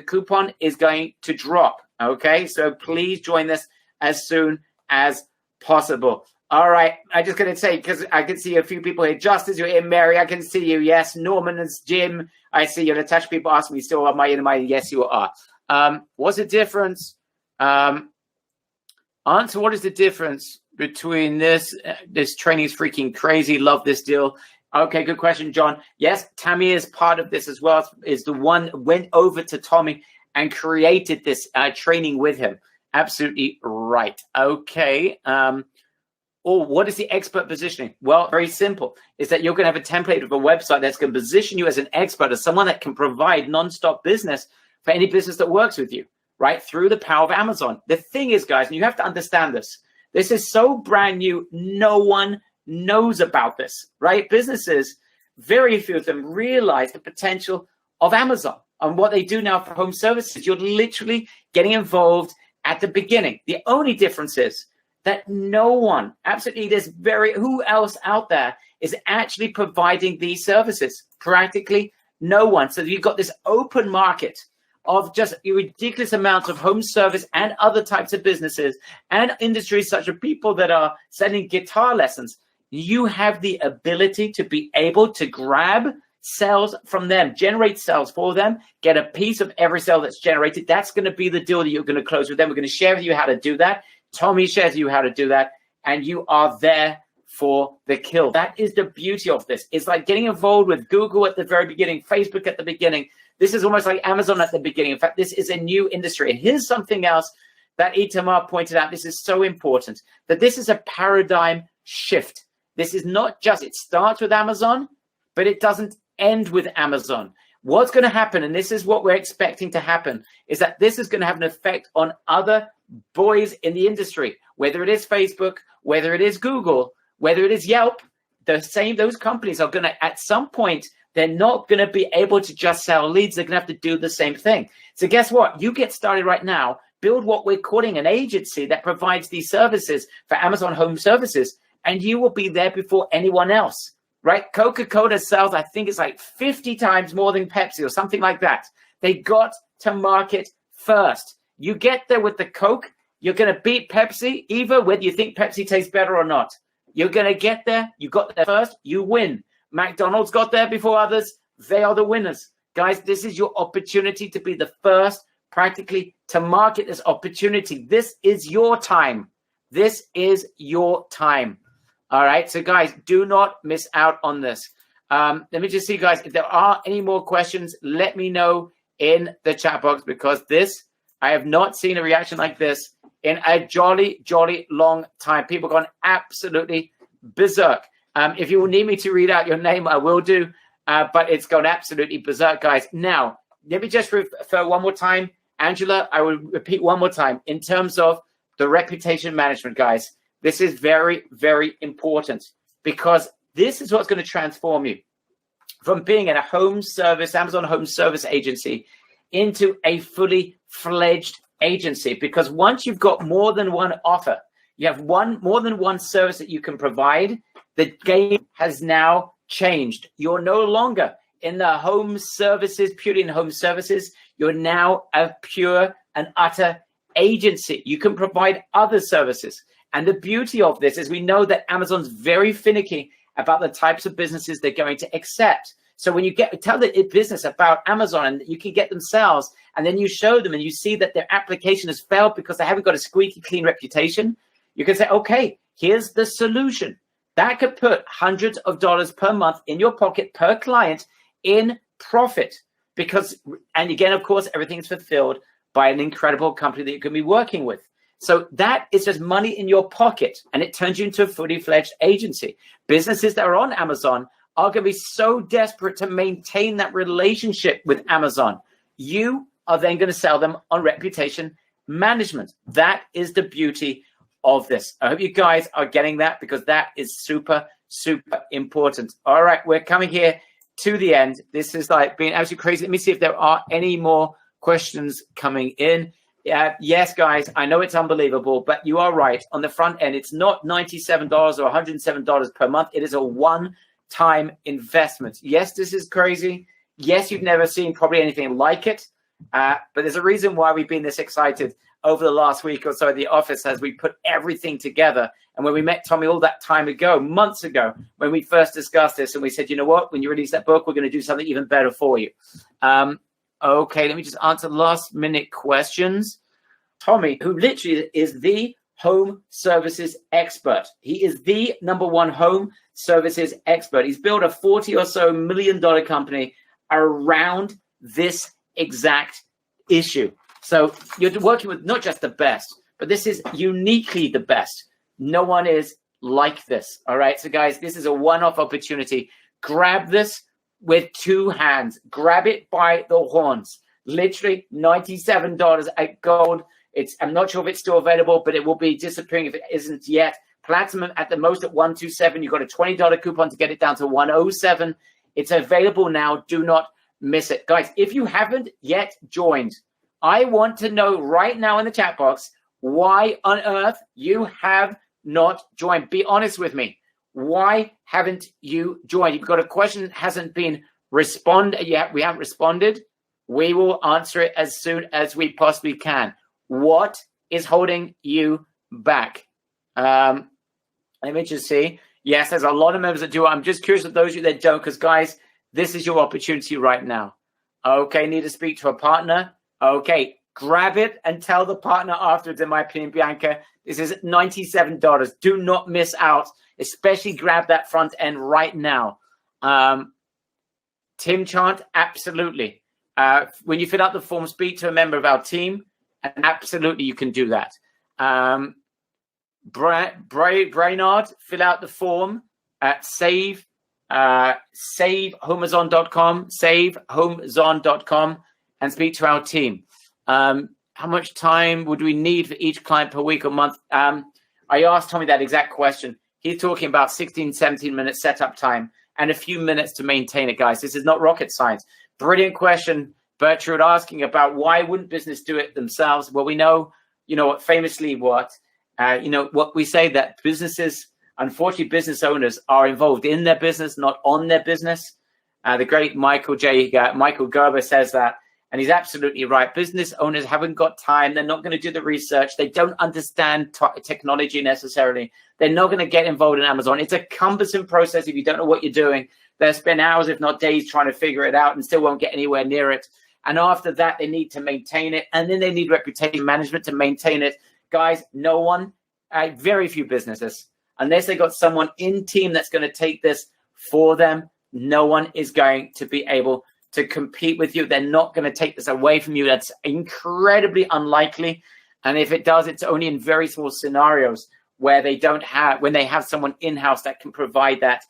coupon is going to drop. Okay, so please join this as soon as possible. All right, I'm just going to say, because I can see a few people here. Justice, you're in. Mary, I can see you. Yes. Norman and Jim, I see you. Natasha, people ask me still, am I in? Yes, you are. What's the difference? Answer, what is the difference between this? This training is freaking crazy. Love this deal. Okay, good question, John. Yes, Tammy is part of this as well. Is the one went over to Tommy and created this training with him. Absolutely right. Okay. What is the expert positioning? Well, very simple. Is that you're going to have a template of a website that's going to position you as an expert, as someone that can provide nonstop business for any business that works with you, right? Through the power of Amazon. The thing is, guys, and you have to understand this. This is so brand new. No one knows about this, right? Businesses, very few of them realize the potential of Amazon and what they do now for home services. You're literally getting involved at the beginning. The only difference is that no one, absolutely, who else out there is actually providing these services? Practically no one. So you've got this open market of just a ridiculous amount of home service and other types of businesses and industries, such as people that are selling guitar lessons. You have the ability to be able to grab sales from them, generate sales for them, get a piece of every sale that's generated. That's going to be the deal that you're going to close with them. We're going to share with you how to do that. Tommy shares with you how to do that, and you are there for the kill. That is the beauty of this. It's like getting involved with Google at the very beginning, Facebook at the beginning. This is almost like Amazon at the beginning. In fact, this is a new industry. And here's something else that Itamar pointed out. This is so important, that this is a paradigm shift. This is not just, it starts with Amazon, but it doesn't end with Amazon. What's going to happen, and this is what we're expecting to happen, is that this is going to have an effect on other boys in the industry, whether it is Facebook, whether it is Google, whether it is Yelp. Those companies are going to, at some point, they're not going to be able to just sell leads. They're going to have to do the same thing. So guess what? You get started right now, build what we're calling an agency that provides these services for Amazon Home Services, and you will be there before anyone else, right? Coca-Cola sells, I think it's like 50 times more than Pepsi or something like that. They got to market first. You get there with the Coke, you're going to beat Pepsi, either whether you think Pepsi tastes better or not. You're going to get there. You got there first, you win. McDonald's got there before others. They are the winners. Guys, this is your opportunity to be the first practically to market this opportunity. This is your time. This is your time. All right. So guys, do not miss out on this. Let me just see, guys, if there are any more questions, let me know in the chat box, because I have not seen a reaction like this in a jolly, jolly long time. People gone absolutely berserk. If you will need me to read out your name, I will do, but it's gone absolutely berserk, guys. Now, let me just refer one more time. Angela, I will repeat one more time. In terms of the reputation management, guys, this is very, very important, because this is what's going to transform you from being in a home service, Amazon home service agency, into a fully fledged agency. Because once you've got more than one offer, you have more than one service that you can provide, the game has now changed. You're no longer in the home services, purely in home services. You're now a pure and utter agency. You can provide other services. And the beauty of this is we know that Amazon's very finicky about the types of businesses they're going to accept. So when you tell the business about Amazon and you can get them sales, and then you show them and you see that their application has failed because they haven't got a squeaky clean reputation, you can say, okay, here's the solution. That could put hundreds of dollars per month in your pocket per client in profit. Because, and again, of course, everything's fulfilled by an incredible company that you can be working with. So that is just money in your pocket, and it turns you into a fully fledged agency. Businesses that are on Amazon are going to be so desperate to maintain that relationship with Amazon. You are then going to sell them on reputation management. That is the beauty of this. I hope you guys are getting that, because that is super, super important. All right, we're coming here to the end. This is like being absolutely crazy. Let me see if there are any more questions coming in. Yes, guys, I know it's unbelievable, but you are right. On the front end, it's not $97 or $107 per month. It is a one-time investment. Yes, this is crazy. Yes, you've never seen probably anything like it, but there's a reason why we've been this excited over the last week or so at the office as we put everything together. And when we met Tommy all that time ago, months ago, when we first discussed this, and we said, you know what, when you release that book, we're going to do something even better for you. Okay, let me just answer last minute questions. Tommy, who literally is the home services expert. He is the #1 home services expert. He's built a $40 or so million company around this exact issue. So you're working with not just the best, but this is uniquely the best. No one is like this. All right. So guys, this is a one-off opportunity. Grab this with two hands. Grab it by the horns. Literally $97 at gold. I'm not sure if it's still available, but it will be disappearing if it isn't yet. Platinum at the most at $127. You've got a $20 coupon to get it down to $107. It's available now. Do not miss it. Guys, if you haven't yet joined, I want to know right now in the chat box why on earth you have not joined. Be honest with me. Why haven't you joined? You've got a question that hasn't been responded yet. We haven't responded. We will answer it as soon as we possibly can. What is holding you back? Let me just see. Yes, there's a lot of members that do. I'm just curious of those of you that don't, because guys, this is your opportunity right now. Okay, need to speak to a partner. Okay, grab it and tell the partner afterwards, in my opinion, Bianca. This is $97. Do not miss out. Especially grab that front end right now. Tim Chant, absolutely. When you fill out the form, speak to a member of our team, and absolutely you can do that. Brainard, fill out the form at savehomazon.com, and speak to our team. How much time would we need for each client per week or month? I asked Tommy that exact question. He's talking about 16, 17 minutes setup time and a few minutes to maintain it, guys. This is not rocket science. Brilliant question, Bertrand, asking about why wouldn't business do it themselves? Well, we know, famously what we say, that businesses, unfortunately, business owners are involved in their business, not on their business. The great Michael Gerber says that, and he's absolutely right. Business owners haven't got time. They're not going to do the research. They don't understand technology necessarily. They're not going to get involved in Amazon. It's a cumbersome process if you don't know what you're doing. They'll spend hours, if not days, trying to figure it out and still won't get anywhere near it. And after that, they need to maintain it. And then they need reputation management to maintain it. Guys, no one, very few businesses, unless they got someone in team that's going to take this for them, No one is going to be able to compete with you. They're not going to take this away from you. That's incredibly unlikely. And if it does, it's only in very small scenarios where they when they have someone in-house that can provide that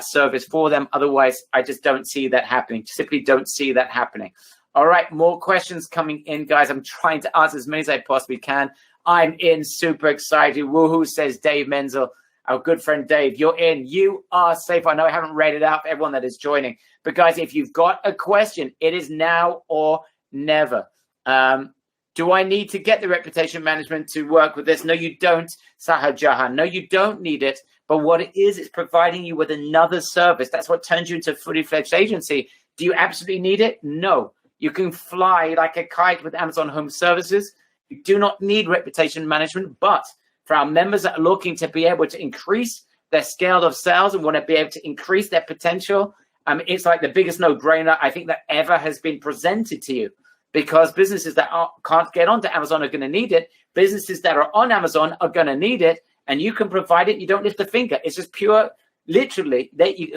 service for them. Otherwise, I just don't see that happening. Simply don't see that happening. All right, more questions coming in, guys. I'm trying to answer as many as I possibly can. I'm in, super excited. Woohoo, says Dave Menzel. Our good friend Dave, you're in. You are safe. I know I haven't read it out for everyone that is joining. But guys, if you've got a question, it is now or never. Do I need to get the reputation management to work with this? No, you don't, Sahar Jahan. No, you don't need it. But what it is providing you with another service. That's what turns you into a fully fledged agency. Do you absolutely need it? No. You can fly like a kite with Amazon Home Services. You do not need reputation management, but for our members that are looking to be able to increase their scale of sales and want to be able to increase their potential, it's like the biggest no-brainer I think that ever has been presented to you, because businesses that can't get onto Amazon are going to need it. Businesses that are on Amazon are going to need it, and you can provide it. You don't lift a finger. It's just pure, literally,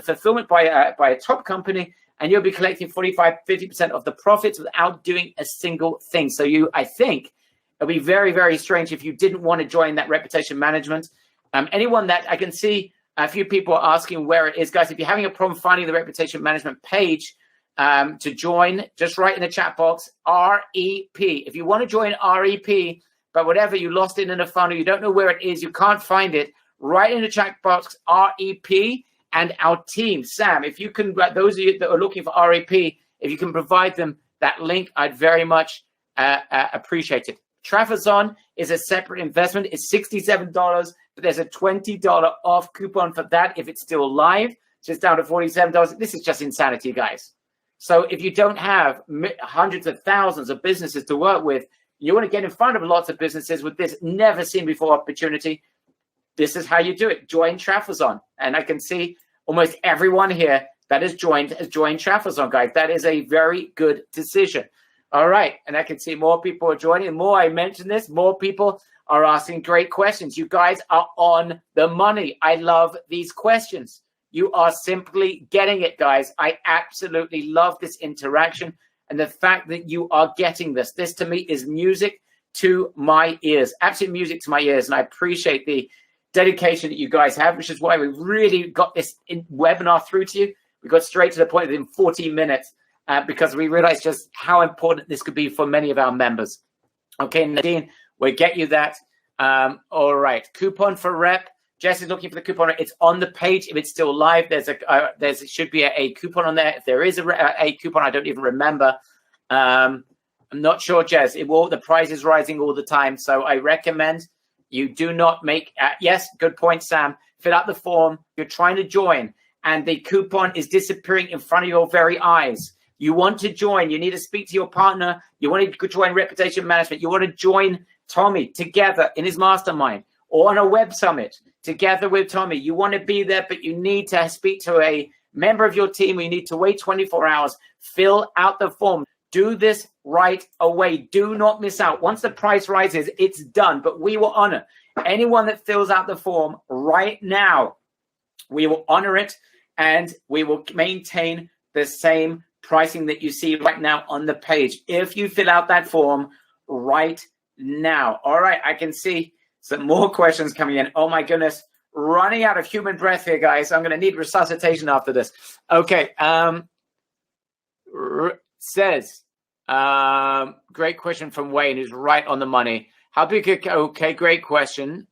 fulfillment by a top company, and you'll be collecting 45-50% of the profits without doing a single thing. So I think, it'll be very, very strange if you didn't want to join that reputation management. Anyone that I can see, a few people are asking where it is. Guys, if you're having a problem finding the reputation management page to join, just write in the chat box, REP. If you want to join REP, but whatever, you lost it in a funnel, you don't know where it is, you can't find it, write in the chat box, REP, and our team. Sam, if you can, those of you that are looking for REP, if you can provide them that link, I'd very much appreciate it. Trafazon is a separate investment. It's $67, but there's a $20 off coupon for that if it's still live. So it's down to $47. This is just insanity, guys. So if you don't have hundreds of thousands of businesses to work with, you want to get in front of lots of businesses with this never seen before opportunity, this is how you do it. Join Trafazon. And I can see almost everyone here that has joined Trafazon, guys. That is a very good decision. All right, and I can see more people are joining. The more I mention this, more people are asking great questions. You guys are on the money. I love these questions. You are simply getting it, guys. I absolutely love this interaction and the fact that you are getting this. This, to me, is music to my ears, absolute music to my ears, and I appreciate the dedication that you guys have, which is why we really got this webinar through to you. We got straight to the point within 14 minutes. Because we realized just how important this could be for many of our members. Okay, Nadine, we'll get you that. All right, coupon for rep. Jess is looking for the coupon. It's on the page. If it's still live, there should be a coupon on there. If there is a coupon, I don't even remember. I'm not sure, Jess. The price is rising all the time, so I recommend you do not make. Yes, good point, Sam. Fill out the form. You're trying to join, and the coupon is disappearing in front of your very eyes. You want to join, you need to speak to your partner, you want to join reputation management, you want to join Tommy together in his mastermind or on a web summit together with Tommy. You want to be there, but you need to speak to a member of your team, or you need to wait 24 hours. Fill out the form. Do this right away. Do not miss out. Once the price rises, it's done, but we will honor anyone that fills out the form right now. We will honor it, and we will maintain the same pricing that you see right now on the page if you fill out that form right now. All right, I can see some more questions coming in. Oh my goodness, running out of human breath here, guys. I'm going to need resuscitation after this. Okay, says, great question from Wayne, who's right on the money. How big? Okay, great question.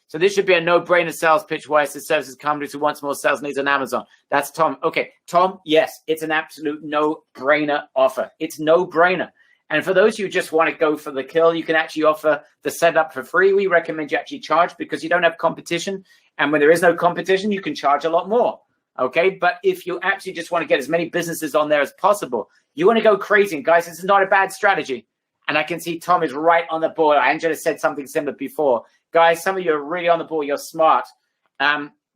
So this should be a no-brainer sales pitch. Why is the services companies who wants more sales needs on Amazon? That's Tom. Okay, Tom, yes, it's an absolute no-brainer offer. It's no-brainer. And for those who just want to go for the kill, you can actually offer the setup for free. We recommend you actually charge because you don't have competition. And when there is no competition, you can charge a lot more. Okay, but if you actually just want to get as many businesses on there as possible, you want to go crazy. And guys, this is not a bad strategy. And I can see Tom is right on the board. Angela said something similar before. Guys, some of you are really on the ball. You're smart.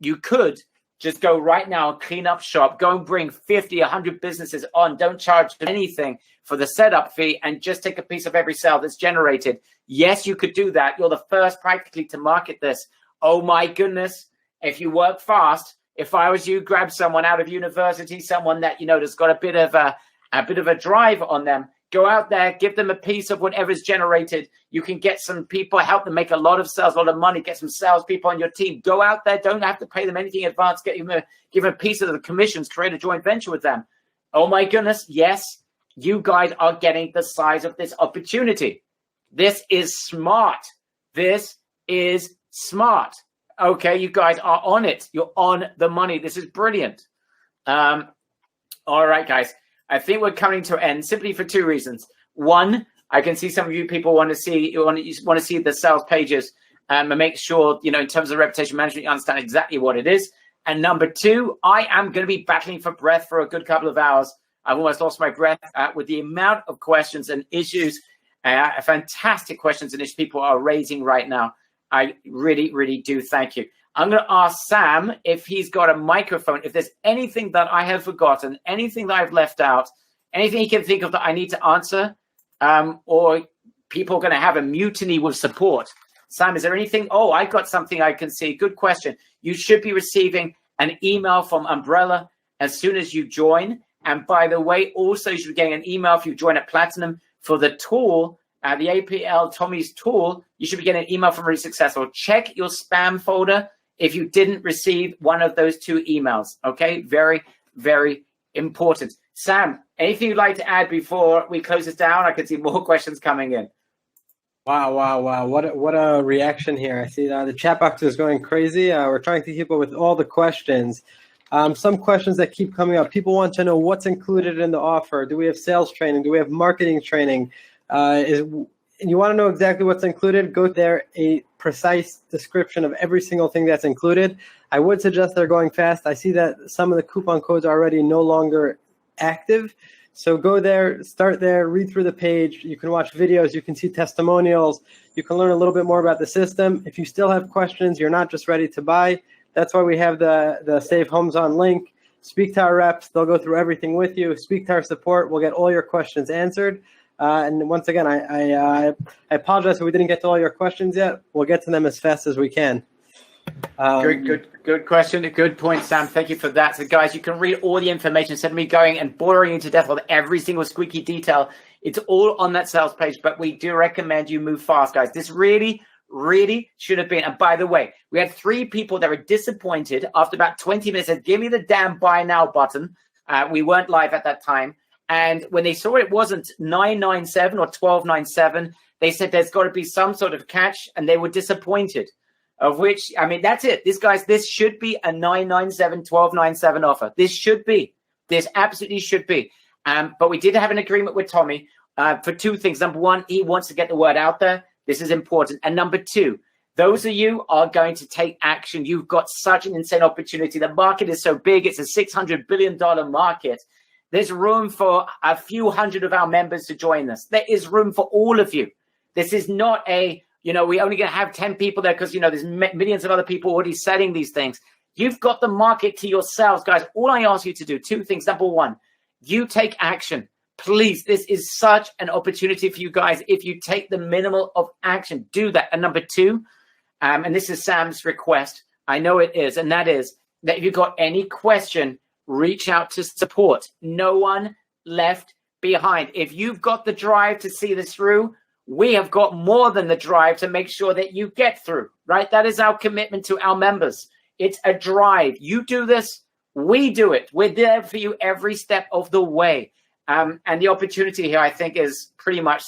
You could just go right now, clean up shop, go and bring 50, 100 businesses on. Don't charge anything for the setup fee and just take a piece of every sale that's generated. Yes, you could do that. You're the first practically to market this. Oh my goodness. If you work fast, If I was you, grab someone out of university, someone that, that's got a bit of a drive on them. Go out there, give them a piece of whatever's generated. You can get some people, help them make a lot of sales, a lot of money, get some salespeople on your team. Go out there, don't have to pay them anything in advance, give them a piece of the commissions, create a joint venture with them. Oh my goodness, yes, you guys are getting the size of this opportunity. This is smart. This is smart. Okay, you guys are on it. You're on the money. This is brilliant. All right, guys. I think we're coming to an end simply for two reasons. One, I can see some of you people want to see the sales pages and make sure, in terms of reputation management, you understand exactly what it is. And number two, I am going to be battling for breath for a good couple of hours. I've almost lost my breath with the amount of questions and issues, fantastic questions and issues people are raising right now. I really, really do thank you. I'm going to ask Sam if he's got a microphone, if there's anything that I have forgotten, anything that I've left out, anything he can think of that I need to answer, or people are going to have a mutiny with support. Sam, is there anything? Oh, I got something I can see. Good question. You should be receiving an email from Umbrella as soon as you join. And by the way, also you should be getting an email if you join at Platinum for the tool, the APL Tommy's tool. You should be getting an email from Really Successful. Check your spam folder if you didn't receive one of those two emails. Okay, very, very important. Sam, anything you'd like to add before we close this down? I can see more questions coming in. Wow. What a reaction here. I see the chat box is going crazy. We're trying to keep up with all the questions. Some questions that keep coming up. People want to know what's included in the offer. Do we have sales training? Do we have marketing training? You want to know exactly what's included? Go there, a precise description of every single thing that's included. I would suggest they're going fast. I see that some of the coupon codes are already no longer active. So go there, start there, read through the page. You can watch videos. You can see testimonials. You can learn a little bit more about the system. If you still have questions, you're not just ready to buy. That's why we have the Save Homes On link. Speak to our reps. They'll go through everything with you. Speak to our support. We'll get all your questions answered. And once again, I apologize if we didn't get to all your questions yet. We'll get to them as fast as we can. Good question. A good point, Sam. Thank you for that. So, guys, you can read all the information instead of me going and boring you to death with every single squeaky detail. It's all on that sales page, but we do recommend you move fast, guys. This really should have been. And by the way, we had 3 people that were disappointed after about 20 minutes. Said, "Give me the damn buy now button." We weren't live at that time. And when they saw it wasn't 997 or 1297, they said there's got to be some sort of catch, and they were disappointed. Of which, I mean, that's it. This should be a 997, 1297 offer. This absolutely should be. But we did have an agreement with Tommy for 2 things. Number 1, he wants to get the word out there. This is important. And number 2, those of you are going to take action. You've got such an insane opportunity. The market is so big. It's a $600 billion market. There's room for a few hundred of our members to join us. There is room for all of you. This is not a, we're only going to have 10 people there because, there's millions of other people already selling these things. You've got the market to yourselves, guys. All I ask you to do, 2 things. Number 1, you take action. Please, this is such an opportunity for you guys. If you take the minimal of action, do that. And number 2, and this is Sam's request, I know it is, and that is that if you've got any question, reach out to support. No one left behind. If you've got the drive to see this through, we have got more than the drive to make sure that you get through, right? That is our commitment to our members. It's a drive. You do this, we do it. We're there for you every step of the way. And the opportunity here, I think, is pretty much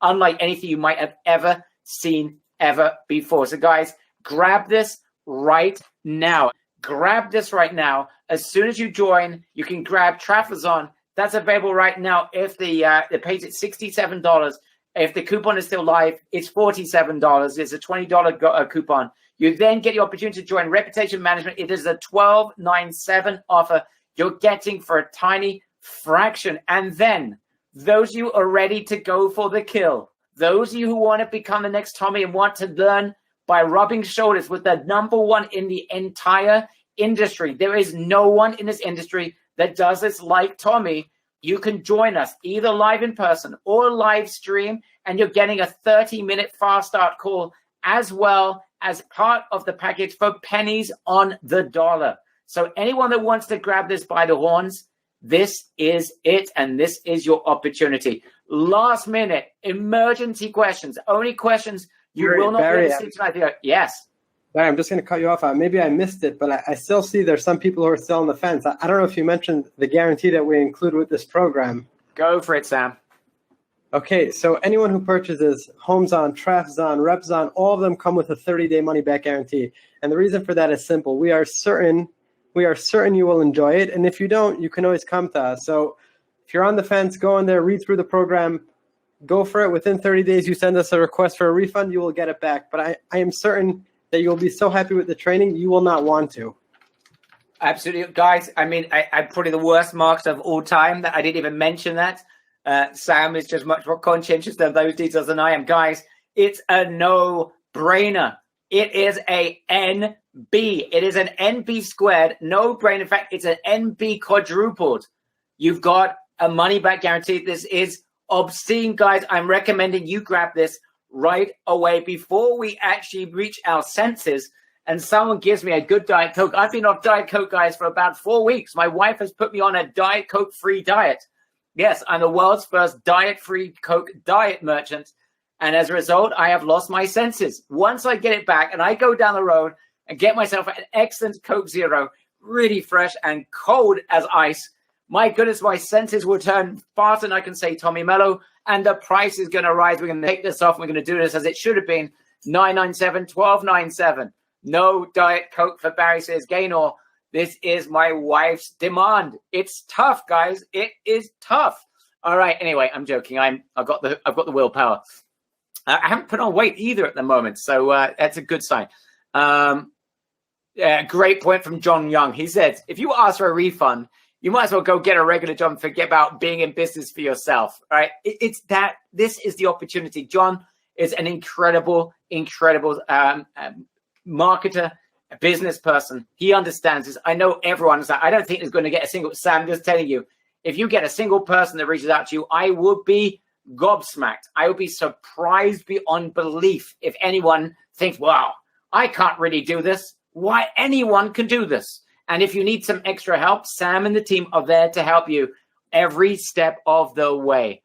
unlike anything you might have ever seen ever before. So, guys, grab this right now. Grab this right now. As soon as you join, you can grab Trafazon. That's available right now. If the page is $67, if the coupon is still live, it's $47. It's a $20 coupon. You then get the opportunity to join Reputation Management. It is a $12.97 offer you're getting for a tiny fraction. And then those of you who are ready to go for the kill, those of you who want to become the next Tommy and want to learn by rubbing shoulders with the number 1 in the entire industry. There is no one in this industry that does this like Tommy. You can join us either live in person or live stream, and you're getting a 30-minute fast start call as well as part of the package for pennies on the dollar. So anyone that wants to grab this by the horns, this is it, and this is your opportunity. Last minute emergency questions, only questions you will not be able to see tonight. Yes. Larry, I'm just going to cut you off. Maybe I missed it, but I still see there's some people who are still on the fence. I don't know if you mentioned the guarantee that we include with this program. Go for it, Sam. Okay, so anyone who purchases HomeZon, TraftZon, RepZon, all of them come with a 30-day money-back guarantee. And the reason for that is simple. We are certain you will enjoy it. And if you don't, you can always come to us. So if you're on the fence, go in there, read through the program, go for it. Within 30 days, you send us a request for a refund, you will get it back. But I am certain that you'll be so happy with the training, you will not want to. Absolutely. Guys, I mean, I'm probably the worst marketer of all time that I didn't even mention that. Sam is just much more conscientious of those details than I am. Guys, it's a no-brainer. It is a NB. It is an NB squared, no-brainer. In fact, it's an NB quadrupled. You've got a money-back guarantee. This is obscene, guys. I'm recommending you grab this right away before we actually reach our senses and someone gives me a good Diet Coke. I've been off Diet Coke, guys, for about 4 weeks. My wife has put me on a Diet Coke-free diet. Yes, I'm the world's first diet-free Coke diet merchant. And as a result, I have lost my senses. Once I get it back and I go down the road and get myself an excellent Coke Zero, really fresh and cold as ice, my goodness, my senses will turn faster than I can say Tommy Mello, and the price is going to rise. We're going to take this off. We're going to do this as it should have been, $9.97, $12.97. No Diet Coke for Barry, says Gaynor. This is my wife's demand. It's tough, guys. It is tough. All right. Anyway, I'm joking. I've got the willpower. I haven't put on weight either at the moment, so that's a good sign. Great point from John Young. He says, if you ask for a refund, you might as well go get a regular job and forget about being in business for yourself. All right. It's that this is the opportunity. John is an incredible marketer, a business person. He understands this. I know everyone is like, I don't think there's going to get a single, Sam, just telling you, if you get a single person that reaches out to you, I would be gobsmacked. I would be surprised beyond belief if anyone thinks, wow, I can't really do this. Why anyone can do this. And if you need some extra help, Sam and the team are there to help you every step of the way.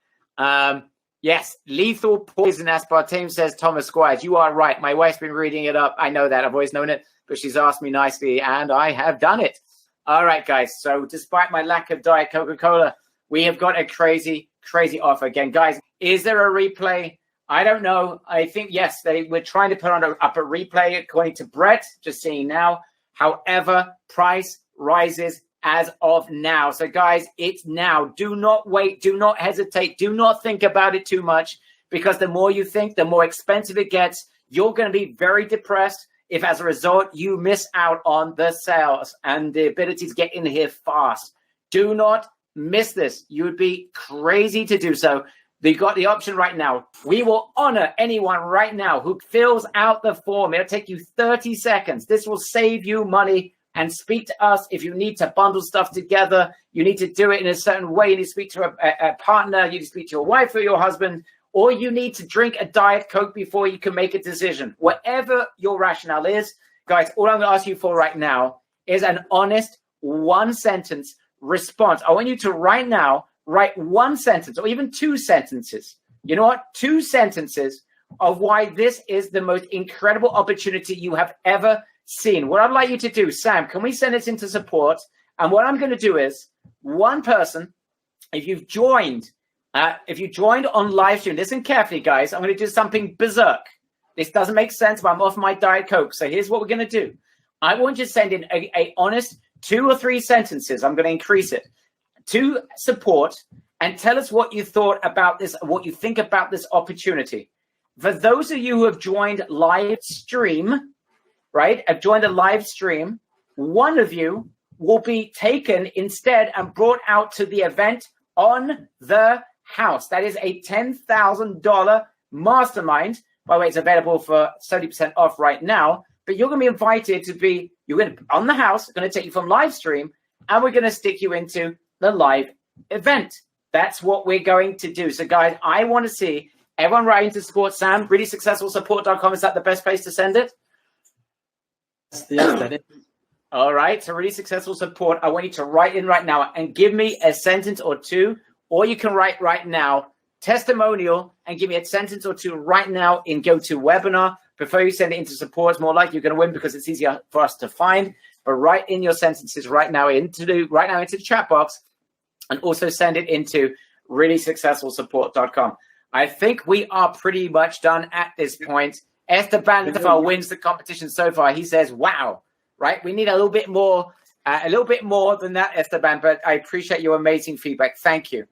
Yes, lethal poison aspartame, says Thomas Squires. You are right. My wife's been reading it up. I know that. I've always known it, but she's asked me nicely, and I have done it. All right, guys. So despite my lack of Diet Coca-Cola, we have got a crazy, crazy offer. Again, guys, is there a replay? I don't know. I think, yes, they were trying to put on up a replay, according to Brett, just seeing now. However, price rises as of now. So, guys, it's now. Do not wait. Do not hesitate. Do not think about it too much, because the more you think, the more expensive it gets. You're going to be very depressed if, as a result, you miss out on the sales and the ability to get in here fast. Do not miss this. You would be crazy to do so. They got the option right now. We will honor anyone right now who fills out the form. It'll take you 30 seconds. This will save you money. And speak to us if you need to bundle stuff together. You need to do it in a certain way. You need to speak to a partner. You need to speak to your wife or your husband. Or you need to drink a Diet Coke before you can make a decision. Whatever your rationale is, guys, all I'm going to ask you for right now is an honest one-sentence response. I want you to right now write one sentence or even 2 sentences. You know what? 2 sentences of why this is the most incredible opportunity you have ever seen. What I'd like you to do, Sam, can we send this into support? And what I'm going to do is one person, if you've joined on live stream, listen carefully, guys. I'm going to do something berserk. This doesn't make sense, but I'm off my Diet Coke. So here's what we're going to do. I want you to send in a honest 2 or 3 sentences. I'm going to increase it to support and tell us what you thought about this, what you think about this opportunity. For those of you who have joined live stream, right? I've joined a live stream. One of you will be taken instead and brought out to the event on the house. That is a $10,000 mastermind. By the way, it's available for 30% off right now. But you're going to be invited to be, you're going to on the house, going to take you from live stream, and we're going to stick you into the live event. That's what we're going to do. So, guys, I want to see everyone writing to support Sam. ReallySuccessfulSupport.com. Is that the best place to send it? Yes, that is. All right. So really successful support. I want you to write in right now and give me a sentence or two, or you can write right now, testimonial, and give me a sentence or two right now in GoToWebinar. Before you send it into support, it's more likely you're going to win because it's easier for us to find. But write in your sentences right now into the chat box, and also send it into reallysuccessfulsupport.com. I think we are pretty much done at this point. Esteban wins the competition so far. He says, wow, right? We need a little bit more than that, Esteban, but I appreciate your amazing feedback. Thank you.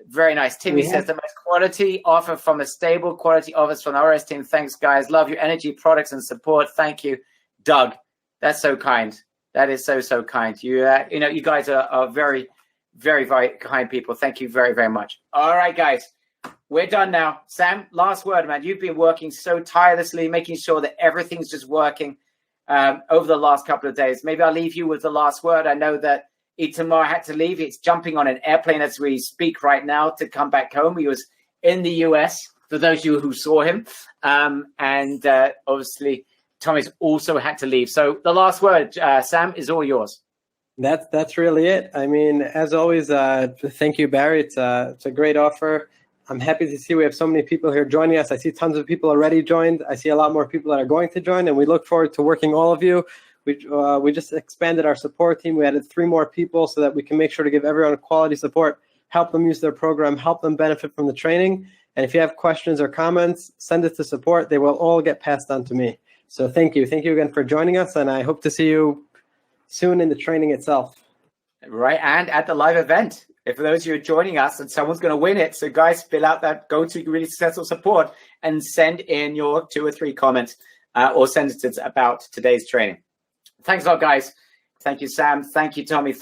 Very nice. Timmy says the most quality offer from a stable quality offers from the RS team. Thanks, guys. Love your energy, products, and support. Thank you, Doug. That's so kind. That is so kind. You guys are very, very, very kind people. Thank you very, very much. All right, guys. We're done now. Sam, last word, man. You've been working so tirelessly, making sure that everything's just working over the last couple of days. Maybe I'll leave you with the last word. I know that Itamar had to leave. It's jumping on an airplane as we speak right now to come back home. He was in the US, for those of you who saw him. And obviously, Tommy's also had to leave. So the last word, Sam, is all yours. That's really it. I mean, as always, thank you, Barry. It's a great offer. I'm happy to see we have so many people here joining us. I see tons of people already joined. I see a lot more people that are going to join, and we look forward to working all of you. We just expanded our support team. We added 3 more people so that we can make sure to give everyone quality support, help them use their program, help them benefit from the training. And if you have questions or comments, send it to support. They will all get passed on to me. So thank you. Thank you again for joining us, and I hope to see you soon in the training itself. Right, and at the live event. If for those of you who are joining us and someone's going to win it, so guys, fill out that go to Really Successful Support and send in your 2 or 3 comments or sentences about today's training. Thanks a lot, guys. Thank you, Sam. Thank you, Tommy.